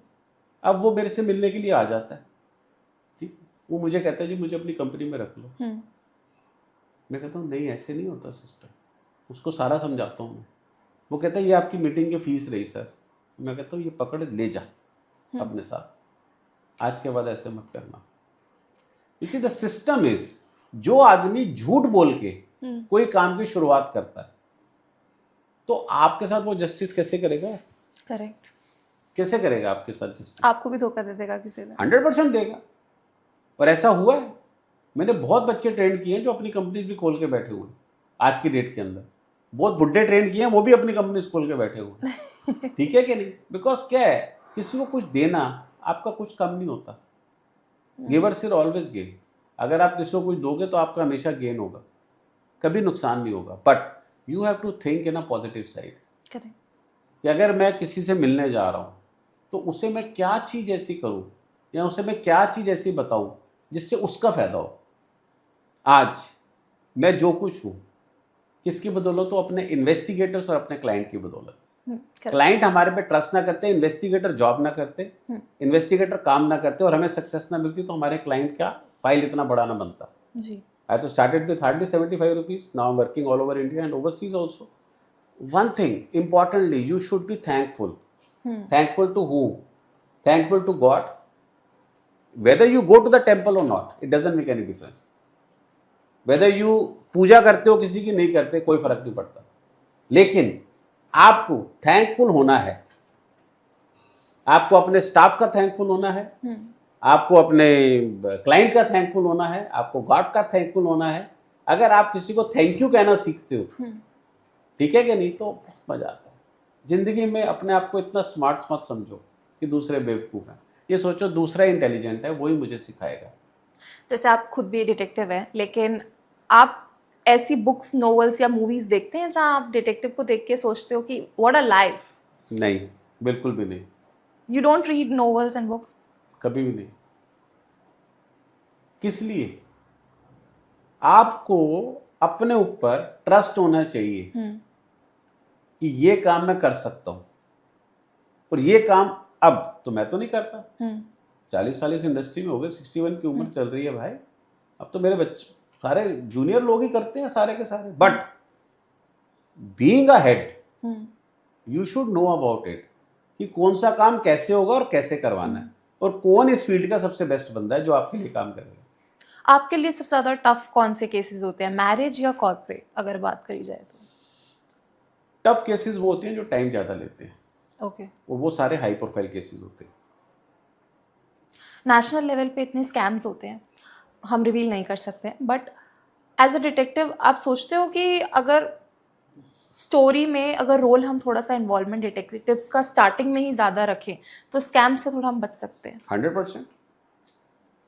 अब वो मेरे से मिलने के लिए आ जाता है. ठीक, वो मुझे कहता है जी मुझे अपनी कंपनी में रख लो. मैं कहता हूँ नहीं, ऐसे नहीं होता सिस्टम. उसको सारा समझाता हूँ मैं. वो कहता है ये आपकी मीटिंग की फीस रही सर. मैं कहता हूँ ये पकड़ ले जा अपने साथ, आज के बाद ऐसे मत करना. You see the system is, जो आदमी झूठ बोल के कोई काम की शुरुआत करता है तो आपके साथ वो जस्टिस कैसे करेगा? करेक्ट. कैसे करेगा आपके साथ जस्टिस? आपको भी धोखा दे देगा किसी ने. 100% देगा. और ऐसा हुआ है. मैंने बहुत बच्चे ट्रेन किए हैं जो अपनी कंपनीज भी खोल के बैठे हुए हैं आज की डेट के अंदर. बहुत बुड्ढे ट्रेन किए हैं, वो भी अपनी कंपनीज खोल के बैठे हुए हैं. ठीक है कि नहीं? बिकॉज क्या है, किसी को कुछ देना आपका कुछ कम नहीं होता. Givers will always gain. अगर आप किसी को कुछ दोगे तो आपका हमेशा गेन होगा, कभी नुकसान नहीं होगा. But you have to think in a positive side. Correct. कि अगर मैं किसी से मिलने जा रहा हूँ तो उसे मैं क्या चीज़ ऐसी करूँ या उसे मैं क्या चीज़ ऐसी बताऊँ जिससे उसका फायदा हो. आज मैं जो कुछ हूँ किसकी बदौलत? तो अपने इन्वेस्टिगेटर्स और अपने क्लाइंट की बदौलत. क्लाइंट हमारे पे ट्रस्ट ना करते, इन्वेस्टिगेटर जॉब ना करते, इन्वेस्टिगेटर काम ना करते और हमें सक्सेस ना मिलती तो हमारे क्लाइंट का फाइल इतना बड़ा ना बनता. जी. I तो started with hardly 75 rupees. Now I'm working all over India and overseas also. One thing, importantly, you should be thankful. Thankful to who? Thankful to God. Whether you go to the temple or not, it doesn't make any difference. Whether you पूजा करते हो किसी की नहीं करते, कोई फर्क नहीं पड़ता. लेकिन आपको थैंकफुल होना है. आपको अपने स्टाफ का थैंकफुल होना है, आपको अपने क्लाइंट का थैंकफुल होना है, आपको गॉड का थैंकफुल होना है. अगर आप किसी को थैंक यू कहना सीखते हो, ठीक है कि नहीं, तो बहुत मजा आता है. जिंदगी में अपने आप को इतना स्मार्ट मत समझो कि दूसरे बेवकूफ़ हैं. ये सोचो दूसरा इंटेलिजेंट है, वही मुझे सिखाएगा. जैसे आप खुद भी डिटेक्टिव हैं, लेकिन आप ऐसी बुक्स, नॉवेल्स या मूवीज देखते हैं जहां आप डिटेक्टिव को देख के सोचते हो कि व्हाट अ लाइफ? नहीं, बिल्कुल भी नहीं. You don't read novels and books? कभी भी नहीं. किस लिए? आपको अपने ऊपर ट्रस्ट होना चाहिए कि ये काम मैं कर सकता हूं. और ये काम अब तो मैं तो नहीं करता. 40 साल इस इंडस्ट्री में हो गए, 61 की उम्र चल रही है भाई. अब तो मेरे बच्चे सारे जूनियर लोग ही करते हैं सारे के सारे. But being a head you should know about it कि कौन सा काम कैसे होगा और कैसे करवाना है और कौन इस फील्ड का सबसे बेस्ट बंदा है जो आपके लिए काम करेगा. आपके लिए सबसे ज्यादा टफ कौन से केसेस होते हैं, मैरिज या कॉर्पोरेट, अगर बात करी जाए तो? टफ केसेस वो होते हैं जो टाइम ज़्यादा लेते हैं. ओके. वो सारे हाई प्रोफाइल केसेस होते हैं. नेशनल लेवल पे इतने स्कैम्स होते हैं, हम रिवील नहीं कर सकते, बट एज अ डिटेक्टिव आप सोचते हो कि अगर स्टोरी में अगर रोल हम थोड़ा सा इन्वॉल्वमेंट डिटेक्टिव्स का स्टार्टिंग में ही ज़्यादा रखें तो स्कैम से थोड़ा हम बच सकते हैं? 100%.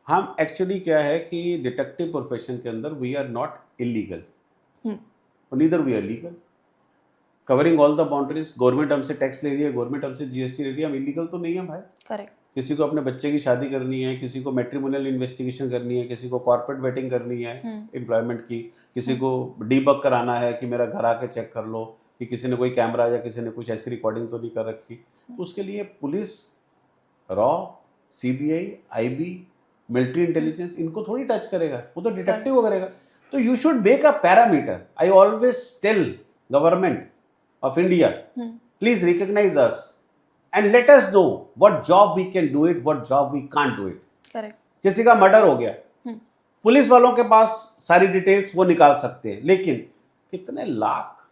हम एक्चुअली क्या है कि डिटेक्टिव प्रोफेशन के अंदर we are not illegal, neither we are legal, covering all the boundaries. Government हमसे टैक्स ले रही है, गवर्नमेंट हमसे जीएसटी ले रही है, हम इलीगल तो नहीं है भाई. करेक्ट. किसी को अपने बच्चे की शादी करनी है, किसी को मैट्रिमोनियल इन्वेस्टिगेशन करनी है, किसी को कॉर्पोरेट वेटिंग करनी है एम्प्लॉयमेंट की, किसी को डीबग कराना है कि मेरा घर आके चेक कर लो कि किसी ने कोई कैमरा या किसी ने कुछ ऐसी रिकॉर्डिंग तो नहीं कर रखी. तो उसके लिए police, raw, CBI, IB, military intelligence इनको थोड़ी टच करेगा, वो तो डिटेक्टिव को करेगा. तो you should make a parameter. I always tell government of India, please recognise us and let us know what job we can do it, what job we can't do it. Correct. किसी का murder हो गया, police वालों के पास सारी details वो निकाल सकते हैं, लेकिन कितने लाख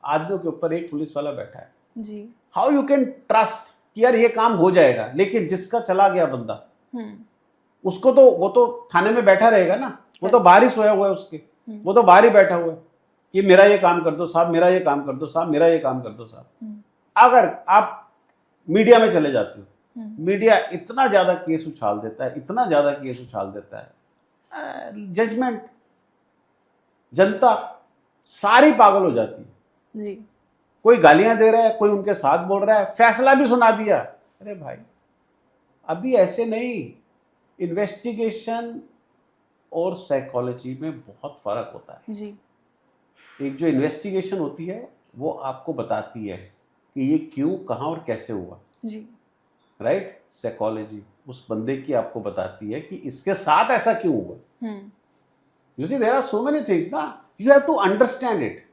आदमियों के ऊपर एक पुलिस वाला बैठा है जी. हाउ यू कैन ट्रस्ट कि यार ये काम हो जाएगा. लेकिन जिसका चला गया बंदा, उसको तो वो तो थाने में बैठा रहेगा ना, वो तो बाहर ही सोया हुआ है उसके, वो तो बाहर ही बैठा हुआ है कि मेरा ये काम कर दो साहब, मेरा ये काम कर दो साहब, मेरा ये काम कर दो साहब. अगर आप मीडिया में चले जाते हो, मीडिया इतना ज्यादा केस उछाल देता है, इतना ज्यादा केस उछाल देता है, जजमेंट, जनता सारी पागल हो जाती है जी. कोई गालियां दे रहा है, कोई उनके साथ बोल रहा है, फैसला भी सुना दिया. अरे भाई अभी ऐसे नहीं. इन्वेस्टिगेशन और साइकोलॉजी में बहुत फर्क होता है जी. एक जो इन्वेस्टिगेशन होती है वो आपको बताती है कि ये क्यों, कहाँ और कैसे हुआ जी. राइट. साइकोलॉजी उस बंदे की आपको बताती है कि इसके साथ ऐसा क्यों हुआ. You see there are so many things ना, you have to understand it.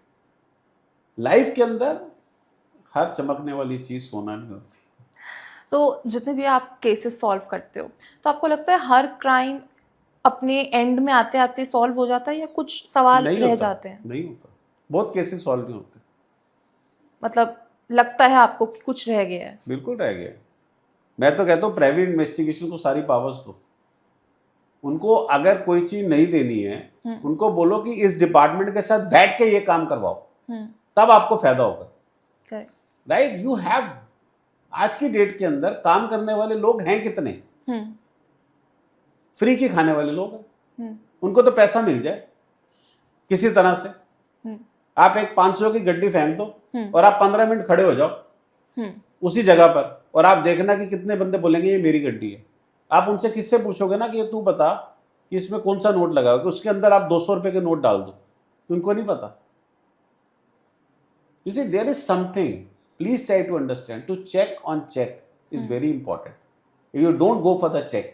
Life के अंदर हर चमकने वाली चीज सोना नहीं होती. तो जितने भी आप केसेस सॉल्व करते हो, तो आपको लगता है हर क्राइम अपने एंड में आते आते सॉल्व हो जाता है या कुछ सवाल नहीं रह होता, जाते हैं? नहीं होता. बहुत केसेस सॉल्व नहीं होते. मतलब लगता है आपको कि कुछ रह गया है? बिल्कुल रह गया. मैं तो कहता हूँ प्राइवेट इन्वेस्टिगेशन को सारी पावर्स दो. उनको अगर कोई चीज नहीं देनी है, उनको बोलो कि इस डिपार्टमेंट के साथ बैठ के ये काम करवाओ, तब आपको फायदा होगा. राइट. यू हैव, आज की डेट के अंदर काम करने वाले लोग हैं कितने, फ्री की खाने वाले लोग हैं. उनको तो पैसा मिल जाए किसी तरह से. आप एक 500 की गड्डी फेंक दो और आप 15 मिनट खड़े हो जाओ उसी जगह पर, और आप देखना कि कितने बंदे बोलेंगे ये मेरी गड्डी है. आप उनसे किससे पूछोगे ना कि ये तू बता कि इसमें कौन सा नोट लगा हुआ, उसके अंदर आप 200 रुपए के नोट डाल दो, तो उनको नहीं पता. You see, there is something. Please try to understand. To check on check is very important. If you don't go for the check,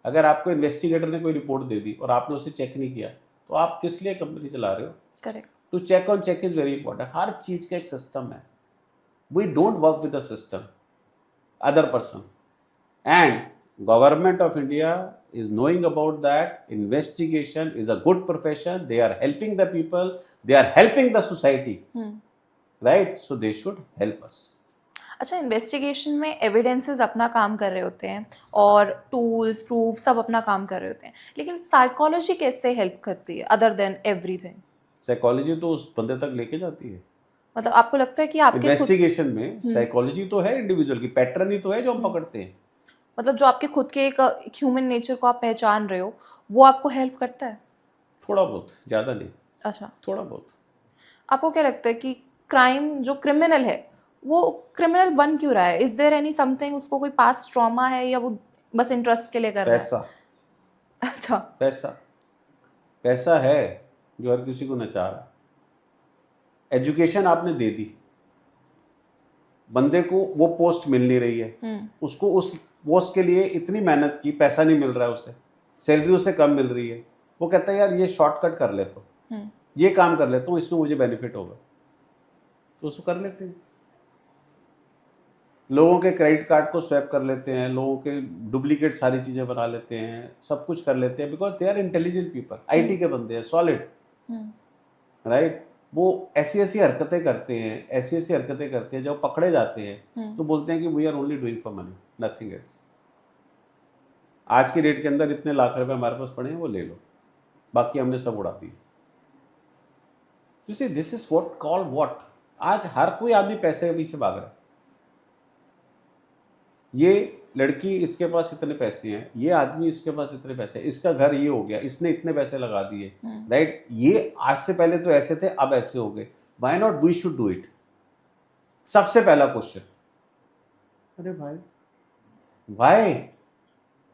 अगर आपको इन्वेस्टिगेटर ने कोई रिपोर्ट दे दी और आपने उसे चेक नहीं किया, तो आप किस लिए कंपनी चला रहे हो? Correct. To check on check is very important. हर चीज का एक सिस्टम है. We don't work with the system, other person. And government of India is knowing about that. Investigation is a good profession. They are helping the people. They are helping the society. Right? So they should help us. अच्छा, investigation में evidences अपना काम कर रहे होते हैं और tools, proof सब अपना काम कर रहे होते हैं, लेकिन साइकोलॉजी कैसे हेल्प करती है अदर देन एवरीथिंग? साइकोलॉजी तो उस बंदे तक लेके जाती है. मतलब आपको लगता है कि आपके इन्वेस्टिगेशन में साइकोलॉजी तो है, इंडिविजुअल की पैटर्न ही तो है जो हम पकड़ते हैं. मतलब जो आपके खुद के एक ह्यूमन नेचर को आप पहचान रहे हो, वो आपको हेल्प करता है? थोड़ा बहुत, ज़्यादा नहीं. अच्छा. थोड़ा बहुत. आपको क्या लगता है कि क्राइम जो क्रिमिनल है वो क्रिमिनल बन क्यों रहा है? इज देयर एनी समथिंग, उसको कोई पास्ट ट्रॉमा है या वो बस इंटरेस्ट के लिए कर रहा है? पैसा. अच्छा. पैसा है जो हर किसी को नचा रहा है. एजुकेशन आपने दे दी, बंदे को वो पोस्ट मिल नहीं रही है, उसको उस पोस्ट के लिए इतनी मेहनत की, पैसा नहीं मिल रहा है उसे, सैलरी उसे कम मिल रही है. वो कहता है यार ये शॉर्टकट कर लेता हूँ, ये काम कर लेता हूँ, इसमें मुझे बेनिफिट होगा, तो उसको कर लेते हैं. लोगों के क्रेडिट कार्ड को स्वैप कर लेते हैं, लोगों के डुप्लीकेट सारी चीज़ें बना लेते हैं, सब कुछ कर लेते हैं, because they are intelligent people. IT के बंदे हैं, सॉलिड. राइट. वो ऐसी हरकतें करते हैं, जब पकड़े जाते हैं तो बोलते हैं कि we are only doing for money, nothing else. आज की डेट के अंदर इतने लाख रुपए हमारे पास पड़े हैं, वो ले लो, बाकी हमने सब उड़ा दिए. You see, this is what call what. आज हर कोई आदमी पैसे के पीछे भाग रहा है. ये लड़की, इसके पास इतने पैसे हैं, ये आदमी, इसके पास इतने पैसे हैं, इसका घर ये हो गया, इसने इतने पैसे लगा दिए. राइट. ये आज से पहले तो ऐसे थे, अब ऐसे हो गए. Why not we should do it? सबसे पहला क्वेश्चन. अरे भाई, why?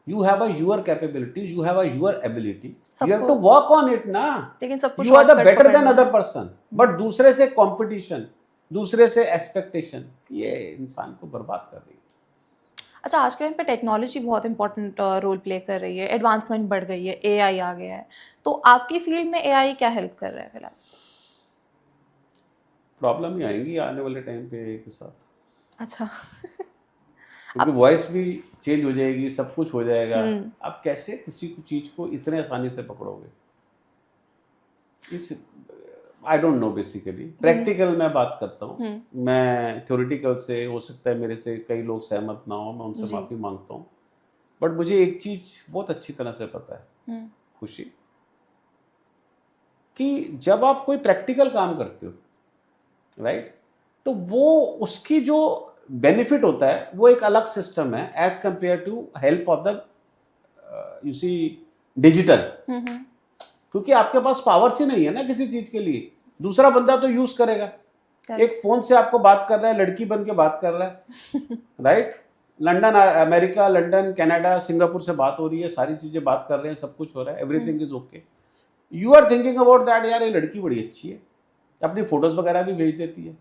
You have a your capabilities, you have a your ability. You have to work on it ना. लेकिन सब कुछ You are the better than other person. But दूसरे से competition, दूसरे से expectation, ये इंसान को बर्बाद कर रही है. अच्छा, आज के टाइम पे टेक्नोलॉजी बहुत इंपॉर्टेंट रोल प्ले कर रही है, एडवांसमेंट बढ़ गई है, एआई आ गया है, तो आपकी फील्ड में एआई क्या हेल्प कर रहा है फिलहाल? प्रॉब्लम ही आएंगी आने वाले टाइम पे के साथ, अच्छा। क्योंकि अब वॉइस भी चेंज हो जाएगी, सब कुछ हो जाएगा। हम्म। आप कैसे किसी को चीज़ को इतने आसानी से पकड़ोगे? इस I don't know, basically practical मैं बात करता हूँ। मैं थ्योरेटिकल से हो सकता है मेरे से कई लोग सहमत ना हो, मैं उनसे जी। माफ़ी मांगता हूँ। बट मुझे एक चीज़ बहुत अच्छी तरह से पता है, हम्म। खुशी, कि जब आप कोई प्रैक्टिकल काम करते हो, राइट, तो वो उसकी जो बेनिफिट होता है वो एक अलग सिस्टम है as compare to help of the you see digital. Hmm. क्योंकि आपके पास पावर्स ही नहीं है ना किसी चीज के लिए, दूसरा बंदा तो यूज करेगा। Correct. एक फोन से आपको बात कर रहा है, लड़की बन के बात कर रहा है, right, London, America, London, Canada, Singapore से बात हो रही है, सारी चीजें बात कर रहे हैं, सब कुछ हो रहा है, everything is okay. You are thinking about that, यार ये लड़की बड़ी अच्छी है, अपनी फोटोज वगैरह भी भेज देती है,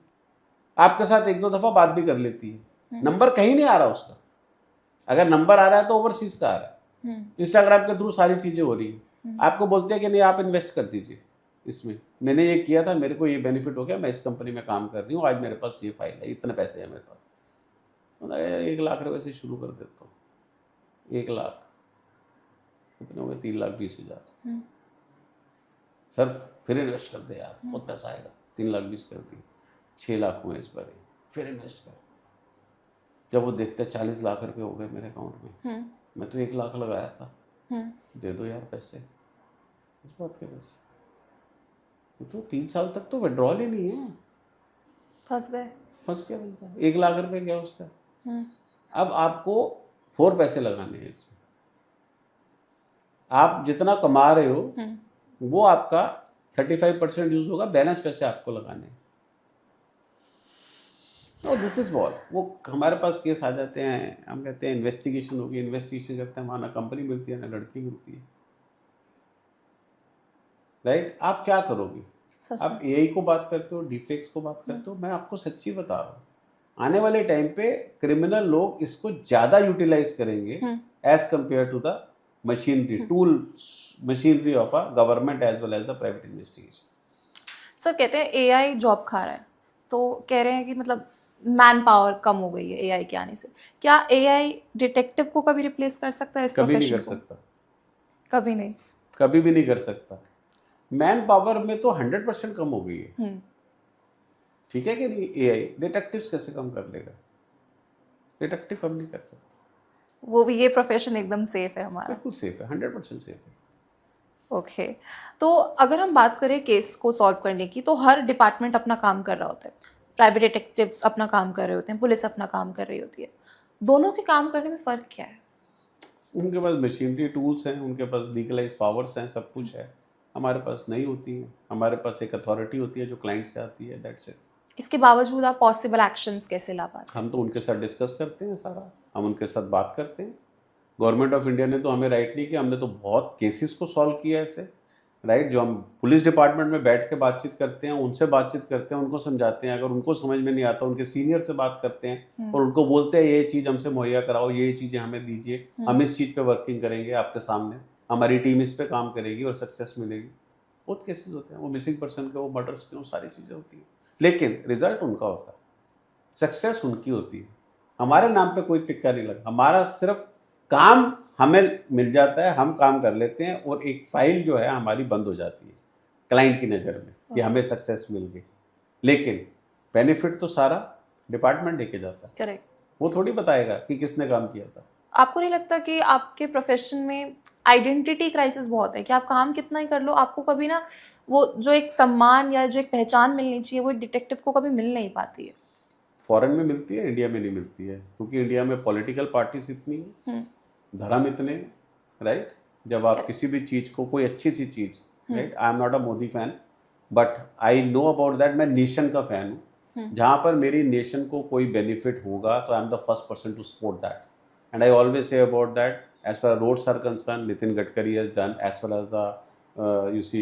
आपके साथ एक दो दफा बात भी कर लेती है, नंबर कहीं नहीं आ रहा उसका। अगर नंबर आ रहा है तो ओवरसीज का आ रहा है, इंस्टाग्राम के थ्रू सारी चीजें हो रही है। आपको बोलते हैं कि नहीं आप इन्वेस्ट कर दीजिए इसमें, मैंने ये किया था, मेरे को ये बेनिफिट हो गया, मैं इस कंपनी में काम कर रही हूँ, आज मेरे पास ये फाइल है, इतने पैसे हैं मेरे पास, मतलब 1 लाख रुपए से शुरू कर देता हूँ। 1 लाख कितने हो गए? 3,20,000। सर फिर इन्वेस्ट कर दे यार, बहुत पैसा आएगा। 3,20,000 कर दिए, 6 लाख हुए इस बार, फिर इन्वेस्ट कर। जब वो देखते 40 लाख रुपए हो गए मेरे अकाउंट में, मैं तो 1 लाख लगाया था, दे दो यार पैसे। इस बात के पैसे तो 3 साल तक तो विड्रॉल ही नहीं है, फंस गए। फंस गया बंदा। 1 लाख रुपए गया उसका। अब आपको 4 पैसे लगाने हैं इसमें, आप जितना कमा रहे हो वो आपका 35% यूज होगा, बैलेंस पैसे आपको लगाने हैं। तो दिस इज वॉल, वो हमारे पास केस आ जाते हैं, हम कहते हैं इन्वेस्टिगेशन होगी, इन्वेस्टिगेशन करते हैं, वहाँ ना कंपनी मिलती है ना लड़की मिलती है, राइट। आप क्या करोगे? सच आप एआई को बात करते हो, डिफेक्ट्स को बात करते हो, मैं आपको सच्ची बता रहा हूँ, आने वाले टाइम पे क्रिमिनल लोग इसको ज्यादा यूटिलाइज करेंगे as compare to the machinery tool, machinery of a government as well as the private investigation. Sir कहते हैं एआई जॉब खा रहा है, तो कह रहे हैं कि मतलब मैन पावर कम हो गई है एआई के आने से। क्या एआई डिटेक्टिव को कभी रिप्लेस कर सकता है इस कभी नहीं प्रोफेशन कर को? सकता, कभी नहीं। कभी भी नहीं कर सकता। मैन पावर में तो 100% कम हो गई है, ठीक है कि नहीं। एआई डिटेक्टिव्स कैसे कम कर लेगा? डिटेक्टिव कम नहीं कर सकता। वो भी, ये प्रोफेशन एकदम सेफ है हमारा। बिल्कुल सेफ है, 100% सेफ है। ओके। तो अगर हम बात करें केस को सॉल्व करने की, तो हर डिपार्टमेंट अपना काम कर रहा होता है। प्राइवेट डिटेक्टिव्स अपना काम कर रहे होते हैं, पुलिस अपना काम कर रही होती है। दोनों के काम करने में फ़र्क क्या है? उनके पास मशीनरी टूल्स हैं, उनके पास लीगलाइज पावर्स हैं, सब कुछ है, हमारे पास नहीं होती है। हमारे पास एक अथॉरिटी होती है जो क्लाइंट से आती है, दैट्स इट। इसके बावजूद आप पॉसिबल एक्शंस कैसे ला पाते हैं? हम तो उनके साथ डिस्कस करते हैं सारा, हम उनके साथ बात करते हैं। गवर्नमेंट ऑफ इंडिया ने तो हमें राइट नहीं किया, हमने तो बहुत केसेस को सॉल्व किया ऐसे, राइट, जो हम पुलिस डिपार्टमेंट में बैठ के बातचीत करते हैं, उनसे बातचीत करते हैं, उनको समझाते हैं, अगर उनको समझ में नहीं आता उनके सीनियर से बात करते हैं और उनको बोलते हैं ये चीज़ हमसे मुहैया कराओ, ये चीज़ें हमें दीजिए, हम इस चीज़ पे वर्किंग करेंगे आपके सामने, हमारी टीम इस पे काम करेगी और सक्सेस मिलेगी। बहुत केसेस होते हैं, वो मिसिंग पर्सन के, वो मर्डर्स के, वो सारी चीज़ें होती हैं, लेकिन रिजल्ट उनका होता है, सक्सेस उनकी होती है। हमारे नाम पे कोई टिक्का नहीं लगा, हमारा सिर्फ काम हमें मिल जाता है, हम काम कर लेते हैं और एक फाइल जो है हमारी बंद हो जाती है क्लाइंट की नज़र में कि हमें सक्सेस मिल गई, लेकिन बेनिफिट तो सारा डिपार्टमेंट लेके जाता है। करेक्ट। वो थोड़ी बताएगा कि किसने काम किया था। आपको नहीं लगता कि आपके प्रोफेशन में आइडेंटिटी क्राइसिस बहुत है कि आप काम कितना ही कर लो, आपको कभी ना वो जो एक सम्मान या जो एक पहचान मिलनी चाहिए वो एक डिटेक्टिव को कभी मिल नहीं पाती है? फॉरेन में मिलती है, इंडिया में नहीं मिलती है, क्योंकि इंडिया में पॉलिटिकल पार्टीज इतनी है, धर्म इतने, राइट। जब आप किसी भी चीज़ को, कोई अच्छी सी चीज़, right, I am not a Modi fan but I know about that, मैं नेशन का फैन हूँ, जहाँ पर मेरी नेशन को कोई बेनिफिट होगा तो I am the first person to support that, and I always say about that as far roads are concern, Nitin Gadkari has done, as well as the you see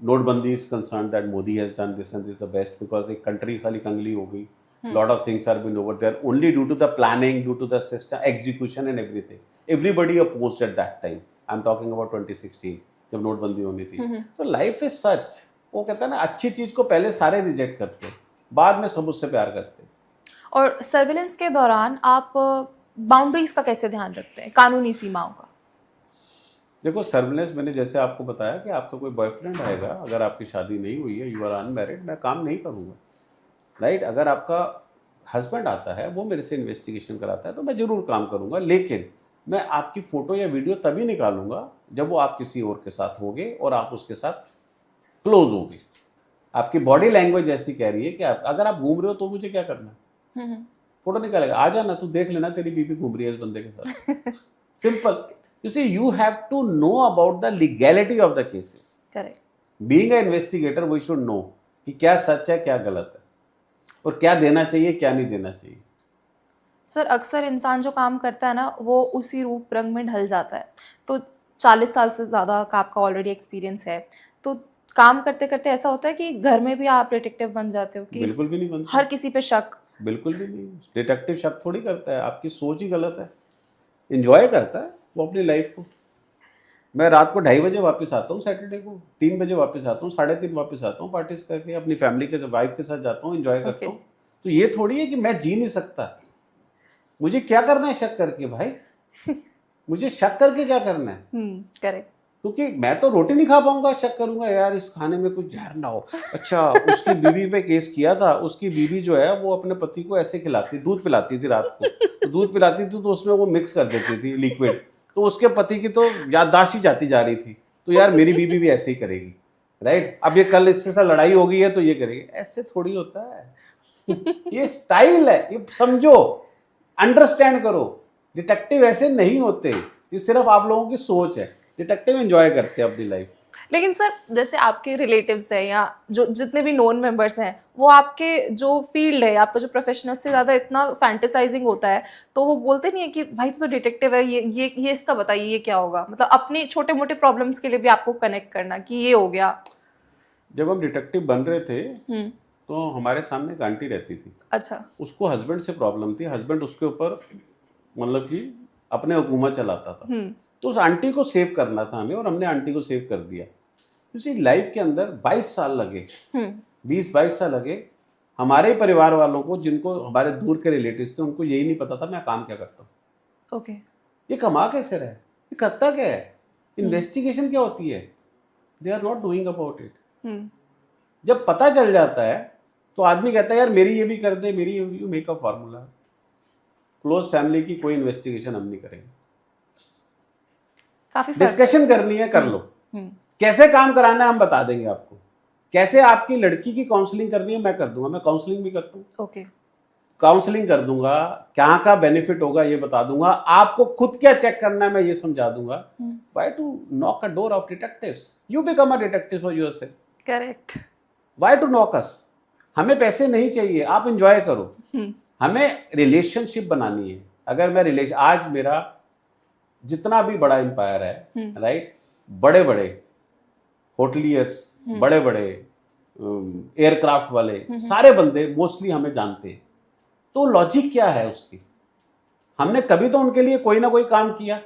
नोटबंदी is concern, that Modi has done this and this the best, because एक country साली कंगली हो गई, lot of things are been over there only due to the planning, due to the system execution and everything. Everybody opposed at that time. I'm talking about 2016 जब नोटबंदी होनी थी. तो लाइफ इज सच, वो कहता है ना, अच्छी चीज को पहले सारे रिजेक्ट करते हैं, बाद में सब उससे प्यार करते हैं. और सर्विलेंस के दौरान आप बाउंड्रीज का कैसे ध्यान रखते हैं, कानूनी सीमाओं का? देखो, सर्विलेंस मैंने जैसे आपको बताया कि आपका कोई बॉयफ्रेंड आएगा, अगर आपकी शादी नहीं हुई है, यू आर अनमैरिड, मैं काम नहीं करूँगा, राइट. अगर आपका हस्बैंड आता है, वो मेरे से इन्वेस्टिगेशन कराता है, तो मैं ज़रूर काम करूँगा, लेकिन मैं आपकी फ़ोटो या वीडियो तभी निकालूंगा जब वो आप किसी और के साथ होगे और आप उसके साथ क्लोज होगे. आपकी बॉडी लैंग्वेज ऐसी कह रही है कि अगर आप घूम रहे हो तो मुझे क्या करना है, फोटो निकालेगा, आ जाना, तू देख लेना तेरी बीबी घूम रही है इस बंदे के साथ. Simple. You see, you have to know about the legality of the cases. Correct. Being an investigator, we should know कि क्या सच है, क्या गलत है, और क्या देना चाहिए, क्या नहीं देना चाहिए. सर, अक्सर इंसान जो काम करता है ना, वो उसी रूप रंग में ढल जाता है. तो 40 साल से ज़्यादा का आपका ऑलरेडी एक्सपीरियंस है, तो काम करते करते ऐसा होता है कि घर में भी आप डिटेक्टिव बन जाते हो कि बिल्कुल भी नहीं बनता. हर किसी पे शक. बिल्कुल भी नहीं. डिटेक्टिव शक थोड़ी करता है, आपकी सोच ही गलत है. इंजॉय करता है वो अपनी लाइफ को. मैं रात को 2:30 बजे वापस आता हूँ, सैटरडे को 3 बजे वापस आता हूँ, 3:30 वापस आता हूँ, पार्टीज करके अपनी फैमिली के वाइफ के साथ जाता हूँ, एंजॉय करता हूँ. तो ये थोड़ी है कि मैं जी नहीं सकता. मुझे क्या करना है शक करके भाई? मुझे शक करके क्या करना है? करेक्ट. क्योंकि मैं तो रोटी नहीं खा पाऊंगा, शक करूंगा यार इस खाने में कुछ जहर ना हो. अच्छा, उसकी बीवी पे केस किया था, उसकी बीवी जो है वो अपने पति को ऐसे खिलाती, दूध पिलाती थी रात को, तो दूध पिलाती थी तो उसमें वो मिक्स कर देती थी लिक्विड, तो उसके पति की तो याददाश्त ही जाती जा रही थी. तो यार मेरी बीवी भी ऐसे ही करेगी, राइट. अब ये कल इससे साथ लड़ाई हो गई है तो ये करेगी. ऐसे थोड़ी होता है. ये स्टाइल है, ये समझो, अंडरस्टैंड करो. डिटेक्टिव ऐसे नहीं होते, ये सिर्फ आप लोगों की सोच है. डिटेक्टिव एंजॉय करते हैं अपनी लाइफ. लेकिन सर, जैसे आपके रिलेटिव्स हैं या जो जितने भी नोन मेंबर्स हैं, वो आपके जो फील्ड है, आपका जो प्रोफेशन है, उससे ज़्यादा इतना फैंटेसाइजिंग होता है, तो वो बोलते नहीं है कि भाई तू तो डिटेक्टिव है, ये इसका बताइए ये क्या होगा? मतलब अपने छोटे मोटे प्रॉब्लम्स के लिए भी आपको कनेक्ट करना कि ये हो गया. जब हम डिटेक्टिव बन रहे थे तो हमारे सामने एक आंटी रहती थी. अच्छा. उसको हस्बैंड से प्रॉब्लम थी, हस्बैंड उसके ऊपर मतलब कि अपने हुकूमत चलाता था. तो उस आंटी को सेव करना था हमें, और हमने आंटी को सेव कर दिया. उसी लाइफ के अंदर 22 साल लगे, 20-22 साल लगे हमारे परिवार वालों को, जिनको हमारे दूर के रिलेटिव्स थे, उनको यही नहीं पता था मैं काम क्या करता हूँ. ओके. ये कमा कैसे रहा है, ये करता क्या है, इन्वेस्टिगेशन क्या होती है, they are not doing about it. जब पता चल जाता है तो आदमी कहता है यार मेरी ये भी कर दे, मेरी you make a formula. Close family की कोई इन्वेस्टिगेशन हम नहीं करेंगे. काफी डिस्कशन करनी है, कर लो. कैसे काम कराना है हम बता देंगे आपको. कैसे आपकी लड़की की काउंसलिंग करनी है मैं कर दूंगा, मैं काउंसलिंग भी करता हूँ. ओके. काउंसलिंग कर दूंगा, क्या का बेनिफिट होगा ये बता दूंगा, आपको खुद क्या चेक करना है मैं ये समझा दूंगा. Why to knock a door of detectives? You become a detective for yourself. Correct. Why to knock us? हमें पैसे नहीं चाहिए, आप एंजॉय करो. हमें रिलेशनशिप बनानी है. अगर मैं आज मेरा जितना भी बड़ा एम्पायर है, राइट, बड़े बड़े होटलियर्स, बड़े बड़े एयरक्राफ्ट वाले, सारे बंदे मोस्टली हमें जानते हैं. तो लॉजिक क्या है उसकी? हमने कभी तो उनके लिए कोई ना कोई काम किया,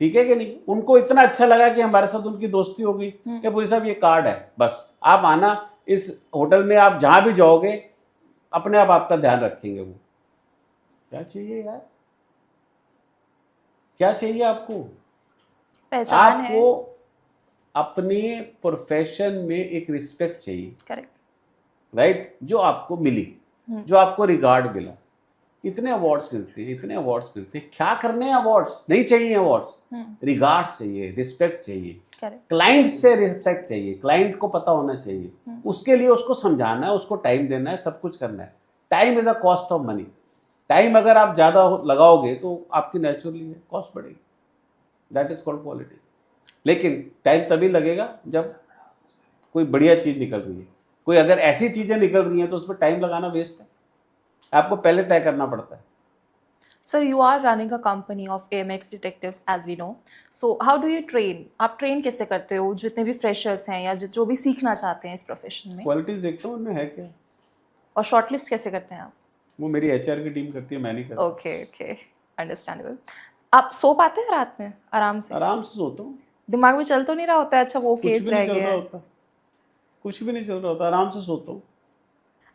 ठीक है कि नहीं? उनको इतना अच्छा लगा कि हमारे साथ उनकी दोस्ती हो गई कि पूरी साहब ये कार्ड है, बस आप आना इस होटल में, आप जहां भी जाओगे अपने आप आपका ध्यान रखेंगे. वो क्या चाहिए यार, क्या चाहिए आपको? पहचान है. आपको अपने प्रोफेशन में एक रिस्पेक्ट चाहिए. करेक्ट. राइट. जो आपको मिली, जो आपको रिगार्ड मिला. इतने अवार्ड्स मिलते हैं, इतने अवार्ड्स मिलते हैं, क्या करने हैं अवार्ड्स? नहीं चाहिए अवार्ड्स. रिगार्ड्स चाहिए, रिस्पेक्ट चाहिए, क्लाइंट से रिस्पेक्ट चाहिए, क्लाइंट को पता होना चाहिए. उसके लिए उसको समझाना है, उसको टाइम देना है, सब कुछ करना है. Time is a cost of money. Time अगर आप ज़्यादा लगाओगे तो आपकी नेचुरली कॉस्ट बढ़ेगी. That is called quality. लेकिन टाइम तभी लगेगा जब कोई बढ़िया चीज़ निकल रही है. कोई अगर ऐसी चीज़ें निकल रही हैं तो उसमें टाइम लगाना वेस्ट है. आपको पहले तय करना पड़ता है. Sir, you are running a company of AMX detectives, as we know. So, how do you train? आप ट्रेन कैसे करते हो जितने भी फ्रेशर्स हैं या जो भी सीखना चाहते हैं इस प्रोफेशन में? क्वालिटीज देखता हूँ उनमें है क्या. और शॉर्टलिस्ट कैसे करते हैं आप? वो मेरी एचआर की टीम करती है, मैं नहीं करता। Okay okay, understandable. आप सो पाते हैं रात में आराम से? आराम से सोता हूँ, दिमाग में चल तो नहीं रहा होता है अच्छा वो कुछ केस भी नहीं रह चल गया रहा है? होता, कुछ भी नहीं चल रहा होता, आराम से सोता हूँ,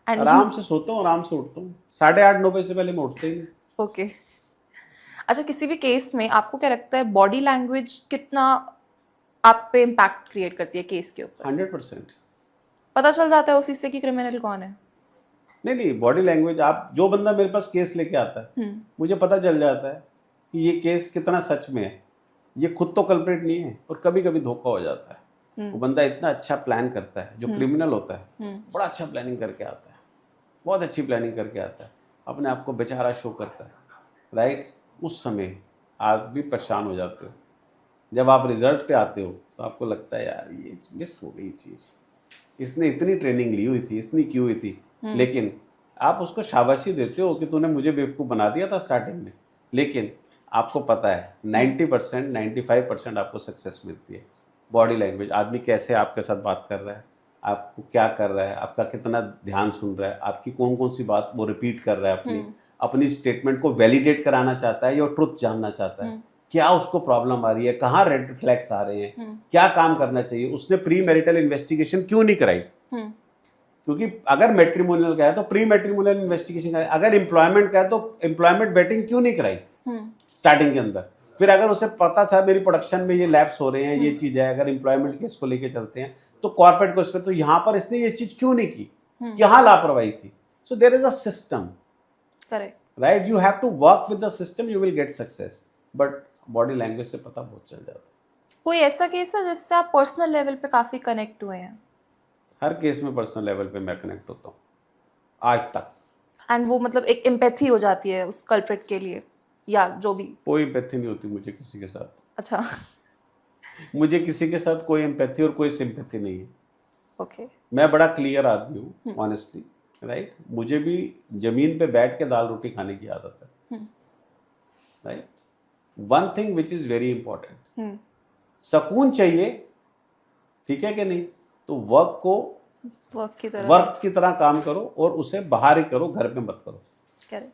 एंड आराम से सोता हूँ, आराम से उठता हूँ। 8:30-9 बजे से पहले मैं उठता ही नहीं। ओके। अच्छा, किसी भी केस में आपको क्या लगता है बॉडी लैंग्वेज कितना आप पे इम्पैक्ट क्रिएट करती है केस के ऊपर? 100%। पता चल जाता है उसी से कि क्रिमिनल कौन है? नहीं, बॉडी लैंग्वेज, आप जो बंदा मेरे पास केस लेके आता है, मुझे पता चल जाता है कि ये केस कितना सच में है। ये खुद तो कल्प्रिट नहीं है और कभी कभी धोखा हो जाता है। वो बंदा इतना अच्छा प्लान करता है, जो क्रिमिनल होता है बड़ा अच्छा प्लानिंग करके आता है, बहुत अच्छी प्लानिंग करके आता है, अपने आप को बेचारा शो करता है, राइट। उस समय आप भी परेशान हो जाते हो। जब आप रिजल्ट पे आते हो तो आपको लगता है यार ये मिस हो गई चीज़, इसने इतनी ट्रेनिंग ली हुई थी, इतनी की हुई थी, लेकिन आप उसको शाबाशी देते हो कि तूने मुझे बेवकूफ़ बना दिया था स्टार्टिंग में। लेकिन आपको पता है 90% 95% आपको सक्सेस मिलती है। बॉडी लैंग्वेज, आदमी कैसे आपके साथ बात कर रहा है, आपको क्या कर रहा है, आपका कितना ध्यान सुन रहा है, आपकी कौन कौन सी बात वो रिपीट कर रहा है, अपनी स्टेटमेंट को वैलिडेट कराना चाहता है या ट्रुथ जानना चाहता है, क्या उसको प्रॉब्लम आ रही है, कहाँ रेड फ्लैग्स आ रहे हैं, क्या काम करना चाहिए, उसने प्री मैरिटल इन्वेस्टिगेशन क्यों नहीं कराई। क्योंकि अगर मैट्रिमोनियल का है तो प्री मैट्रिमोनियल इन्वेस्टिगेशन कराई, अगर एम्प्लॉयमेंट का है तो एम्प्लॉयमेंट वेटिंग क्यों नहीं कराई स्टार्टिंग के अंदर। फिर अगर उसे पता था मेरी प्रोडक्शन में ये लैप्स हो रहे हैं, ये चीज है, अगर एम्प्लॉयमेंट केस को लेके चलते हैं तो कॉर्पोरेट को इसमें, तो यहाँ पर इसने ये चीज क्यों नहीं की, यहाँ लापरवाही थी। So there is a system, correct, right. You have to work with the system, you will get success, but body language से पता बहुत चल जाता है। कोई ऐसा केस है जिससे आप पर्सनल लेवल पे काफी कनेक्ट हुए हैं? हर केस में पर्सनल लेवल पे मैं कनेक्ट होता हूँ आज तक। एंड वो मतलब एक एम्पैथी हो जाती है उस कल्प्रिट के लिए या जो भी? कोई एम्पैथी नहीं होती मुझे किसी के साथ। अच्छा, मुझे किसी के साथ कोई एम्पैथी और कोई सिंपैथी नहीं है। ओके। मैं बड़ा क्लियर आदमी हूँ, ऑनेस्टली, राइट। मुझे भी जमीन पे बैठ के दाल रोटी खाने की आदत है, right. One thing which is very important, सुकून चाहिए, ठीक है कि नहीं, तो वर्क की तरह काम करो और उसे बाहर ही करो, घर पे मत करो। करेक्ट।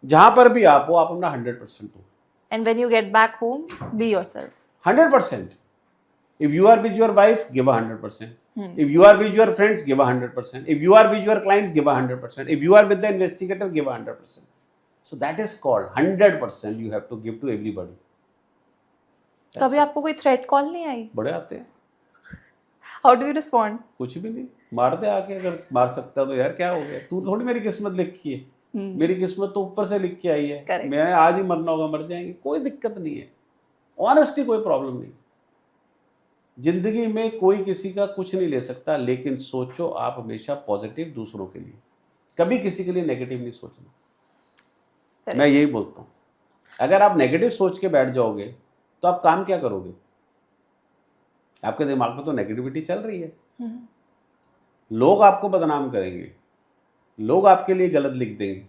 जहां पर भी आप हो, आप अपना 100% हो। And when you get back home, be yourself 100%. If you are with your wife, give 100%. If you are with your friends, give 100%. If you are with your clients, give 100%. If you are with the investigator, give 100%. So that is called 100% you have to give to everybody. कभी आपको कोई threat call नहीं आई? बड़े आते हैं। How do you respond? कुछ भी नहीं, मार दे आके, अगर मार सकता तो यार क्या हो गया, तू थोड़ी मेरी किस्मत लिखी है, मेरी किस्मत तो ऊपर से लिख के आई है। Correct. मैंने आज ही मरना होगा, मर जाएंगे, कोई दिक्कत नहीं है। ऑनेस्टली कोई प्रॉब्लम नहीं। जिंदगी में कोई किसी का कुछ नहीं ले सकता, लेकिन सोचो आप हमेशा पॉजिटिव दूसरों के लिए, कभी किसी के लिए नेगेटिव नहीं सोचना। मैं यही बोलता हूँ, अगर आप नेगेटिव सोच के बैठ जाओगे तो आप काम क्या करोगे? आपके दिमाग में तो नेगेटिविटी चल रही है। लोग आपको बदनाम करेंगे, लोग आपके लिए गलत लिख देंगे,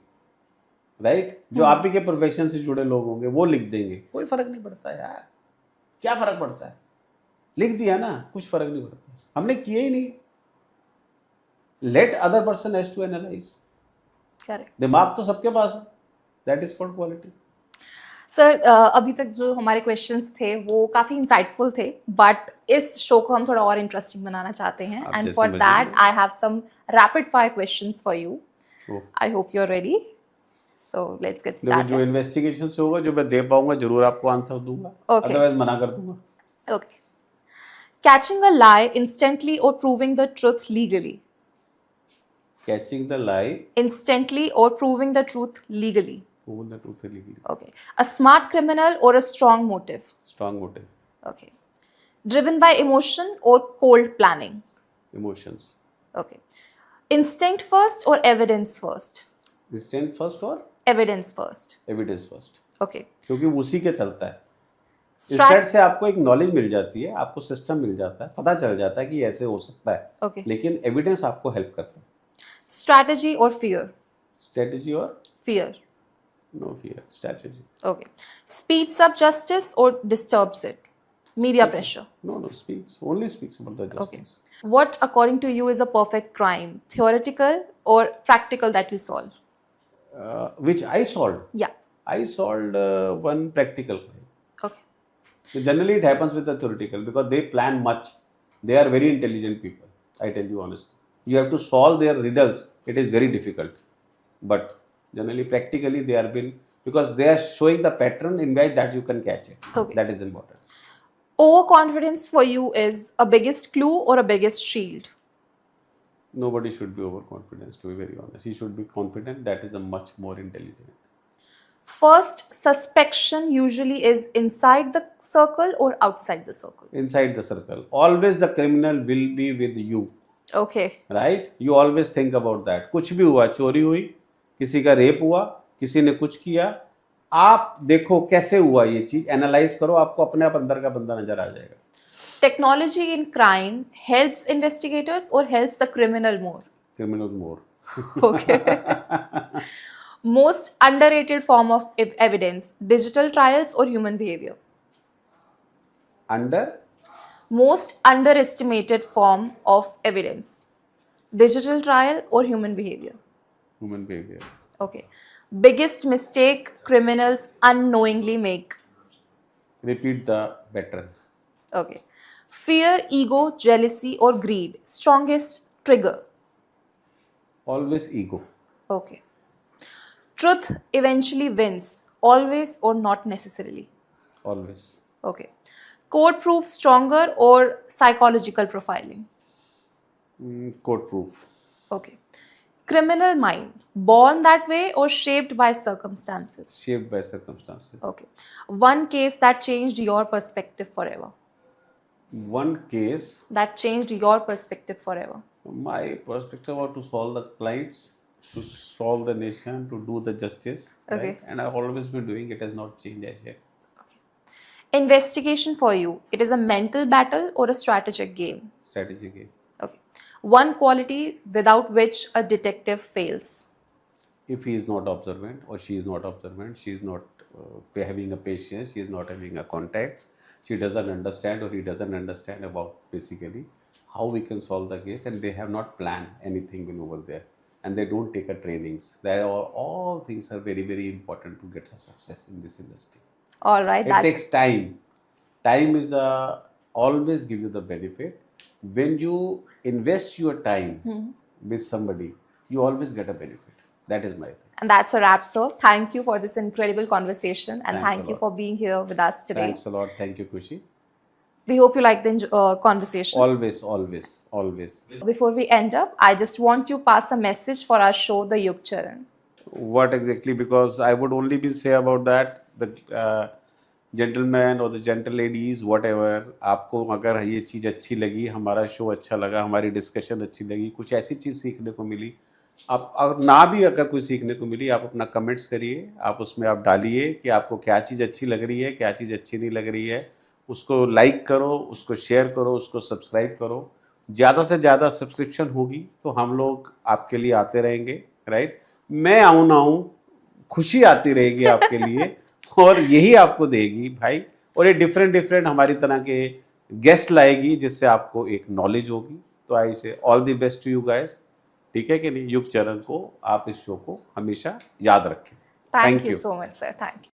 राइट। जो आप ही के प्रोफेशन से जुड़े लोग होंगे वो लिख देंगे, कोई फर्क नहीं पड़ता यार, क्या फर्क पड़ता है, लिख दिया ना, कुछ फर्क नहीं पड़ता, हमने किया ही नहीं। Let other person has to analyse. दिमाग तो सबके पास है, that is called quality. Sir, अभी तक जो हमारे क्वेश्चंस थे वो काफ़ी इंसाइटफुल थे, बट इस शो को हम थोड़ा और इंटरेस्टिंग बनाना चाहते हैं, and for that I have some rapid fire questions for you. I hope you are ready, so let's get started. जो इन्वेस्टिगेशन से होगा, जो मैं दे पाऊंगा जरूर आपको आंसर दूंगा, अदरवाइज मना कर दूंगा। Okay. Catching a lie instantly और proving the truth legally? Catching the lie instantly और proving the truth legally? Prove the truth legally. Okay. A smart criminal or a strong motive? Strong motive. Okay. Driven by emotion or cold planning? Emotions. Okay. Instinct first or evidence first? Instinct first or evidence first? Evidence first. Okay. क्योंकि उसी के चलता है। Instant से आपको एक knowledge मिल जाती है, आपको सिस्टम मिल जाता है, पता चल जाता है कि ऐसे हो सकता है। Okay. लेकिन एविडेंस आपको हेल्प करता है। Strategy or fear? Strategy or fear? No fear. Strategy. Okay. Speeds up justice or disturbs it? Media pressure. No, only speaks about the Okay. justice. What, according to you, is a perfect crime? Theoretical or practical that you solve? Which I solved. Yeah. I solved one practical crime. Okay. So generally, it happens with the theoretical because they plan much. They are very intelligent people. I tell you honestly. You have to solve their riddles. It is very difficult. But generally, practically, they are been because they are showing the pattern in which that you can catch it. Okay. That is important. Overconfidence for you is a biggest clue or a biggest shield? Nobody should be overconfident. To be very honest, he should be confident. That is a much more intelligent. First suspicion usually is inside the circle or outside the circle? Inside the circle, always the criminal will be with you. Okay. Right you always think about that कुछ भी हुआ चोरी हुई किसी का rape हुआ किसी ने कुछ किया आप देखो कैसे हुआ ये चीज एनालाइज करो आपको अपने आप अंदर का बंदा नजर आ जाएगा Technology in crime helps investigators or helps the criminal more? Criminal more Okay. Most underrated form of evidence, digital trials or human behavior? Under Most underestimated form of evidence, digital trial or human behavior? Human behaviour Okay. Biggest mistake criminals unknowingly make? Repeat the pattern Okay. Fear, ego, jealousy or greed, strongest trigger? Always ego Okay. Truth eventually wins, always or not necessarily? Always Okay. Court proof stronger or psychological profiling? Court proof Okay. Criminal mind, born that way or shaped by circumstances? Shaped by circumstances Okay. One case that changed your perspective forever? One case That changed your perspective forever? my perspective was to solve the clients to solve the nation to do the justice Okay. right? And I've always been doing it has not changed as yet. Investigation for you, it is a mental battle or a strategic game? Strategy game. Okay. One quality without which a detective fails? If he is not observant or she is not observant, she is not having a patience, she is not having a contact, she doesn't understand or he doesn't understand about basically how we can solve the case and they have not planned anything in over there and they don't take a trainings. They are all things are very, very important to get a success in this industry. All right. It takes time. Time is always give you the benefit. When you invest your time with somebody, you always get a benefit. That is my thing. And that's a wrap, sir. Thank you for this incredible conversation and Thanks thank a you lot. for being here with us today. Thanks a lot. Thank you, Kushi. We hope you liked the conversation. Always, always, always. Before we end up, I just want to pass a message for our show, The Yug Charan. What exactly? Because I would only be say about that the gentleman or the gentle ladies, whatever. आपको अगर ये चीज़ अच्छी लगी, हमारा show अच्छा लगा, हमारी discussion अच्छी लगी, कुछ ऐसी चीज़ सीखने को मिली, आप और ना भी अगर कोई सीखने को मिली, आप अपना कमेंट्स करिए, आप उसमें आप डालिए कि आपको क्या चीज़ अच्छी लग रही है, क्या चीज़ अच्छी नहीं लग रही है, उसको लाइक करो, उसको शेयर करो, उसको सब्सक्राइब करो. ज़्यादा से ज़्यादा सब्सक्रिप्शन होगी तो हम लोग आपके लिए आते रहेंगे, राइट. मैं आऊँ ना आऊँ, खुशी आती रहेगी आपके लिए और यही आपको देगी भाई. और ये डिफरेंट हमारी तरह के गेस्ट लाएगी जिससे आपको एक नॉलेज होगी. तो I say all the best to you guys. ठीक है कि नहीं. युग चरण को आप इस शो को हमेशा याद रखें. Thank you so much, sir. Thank you.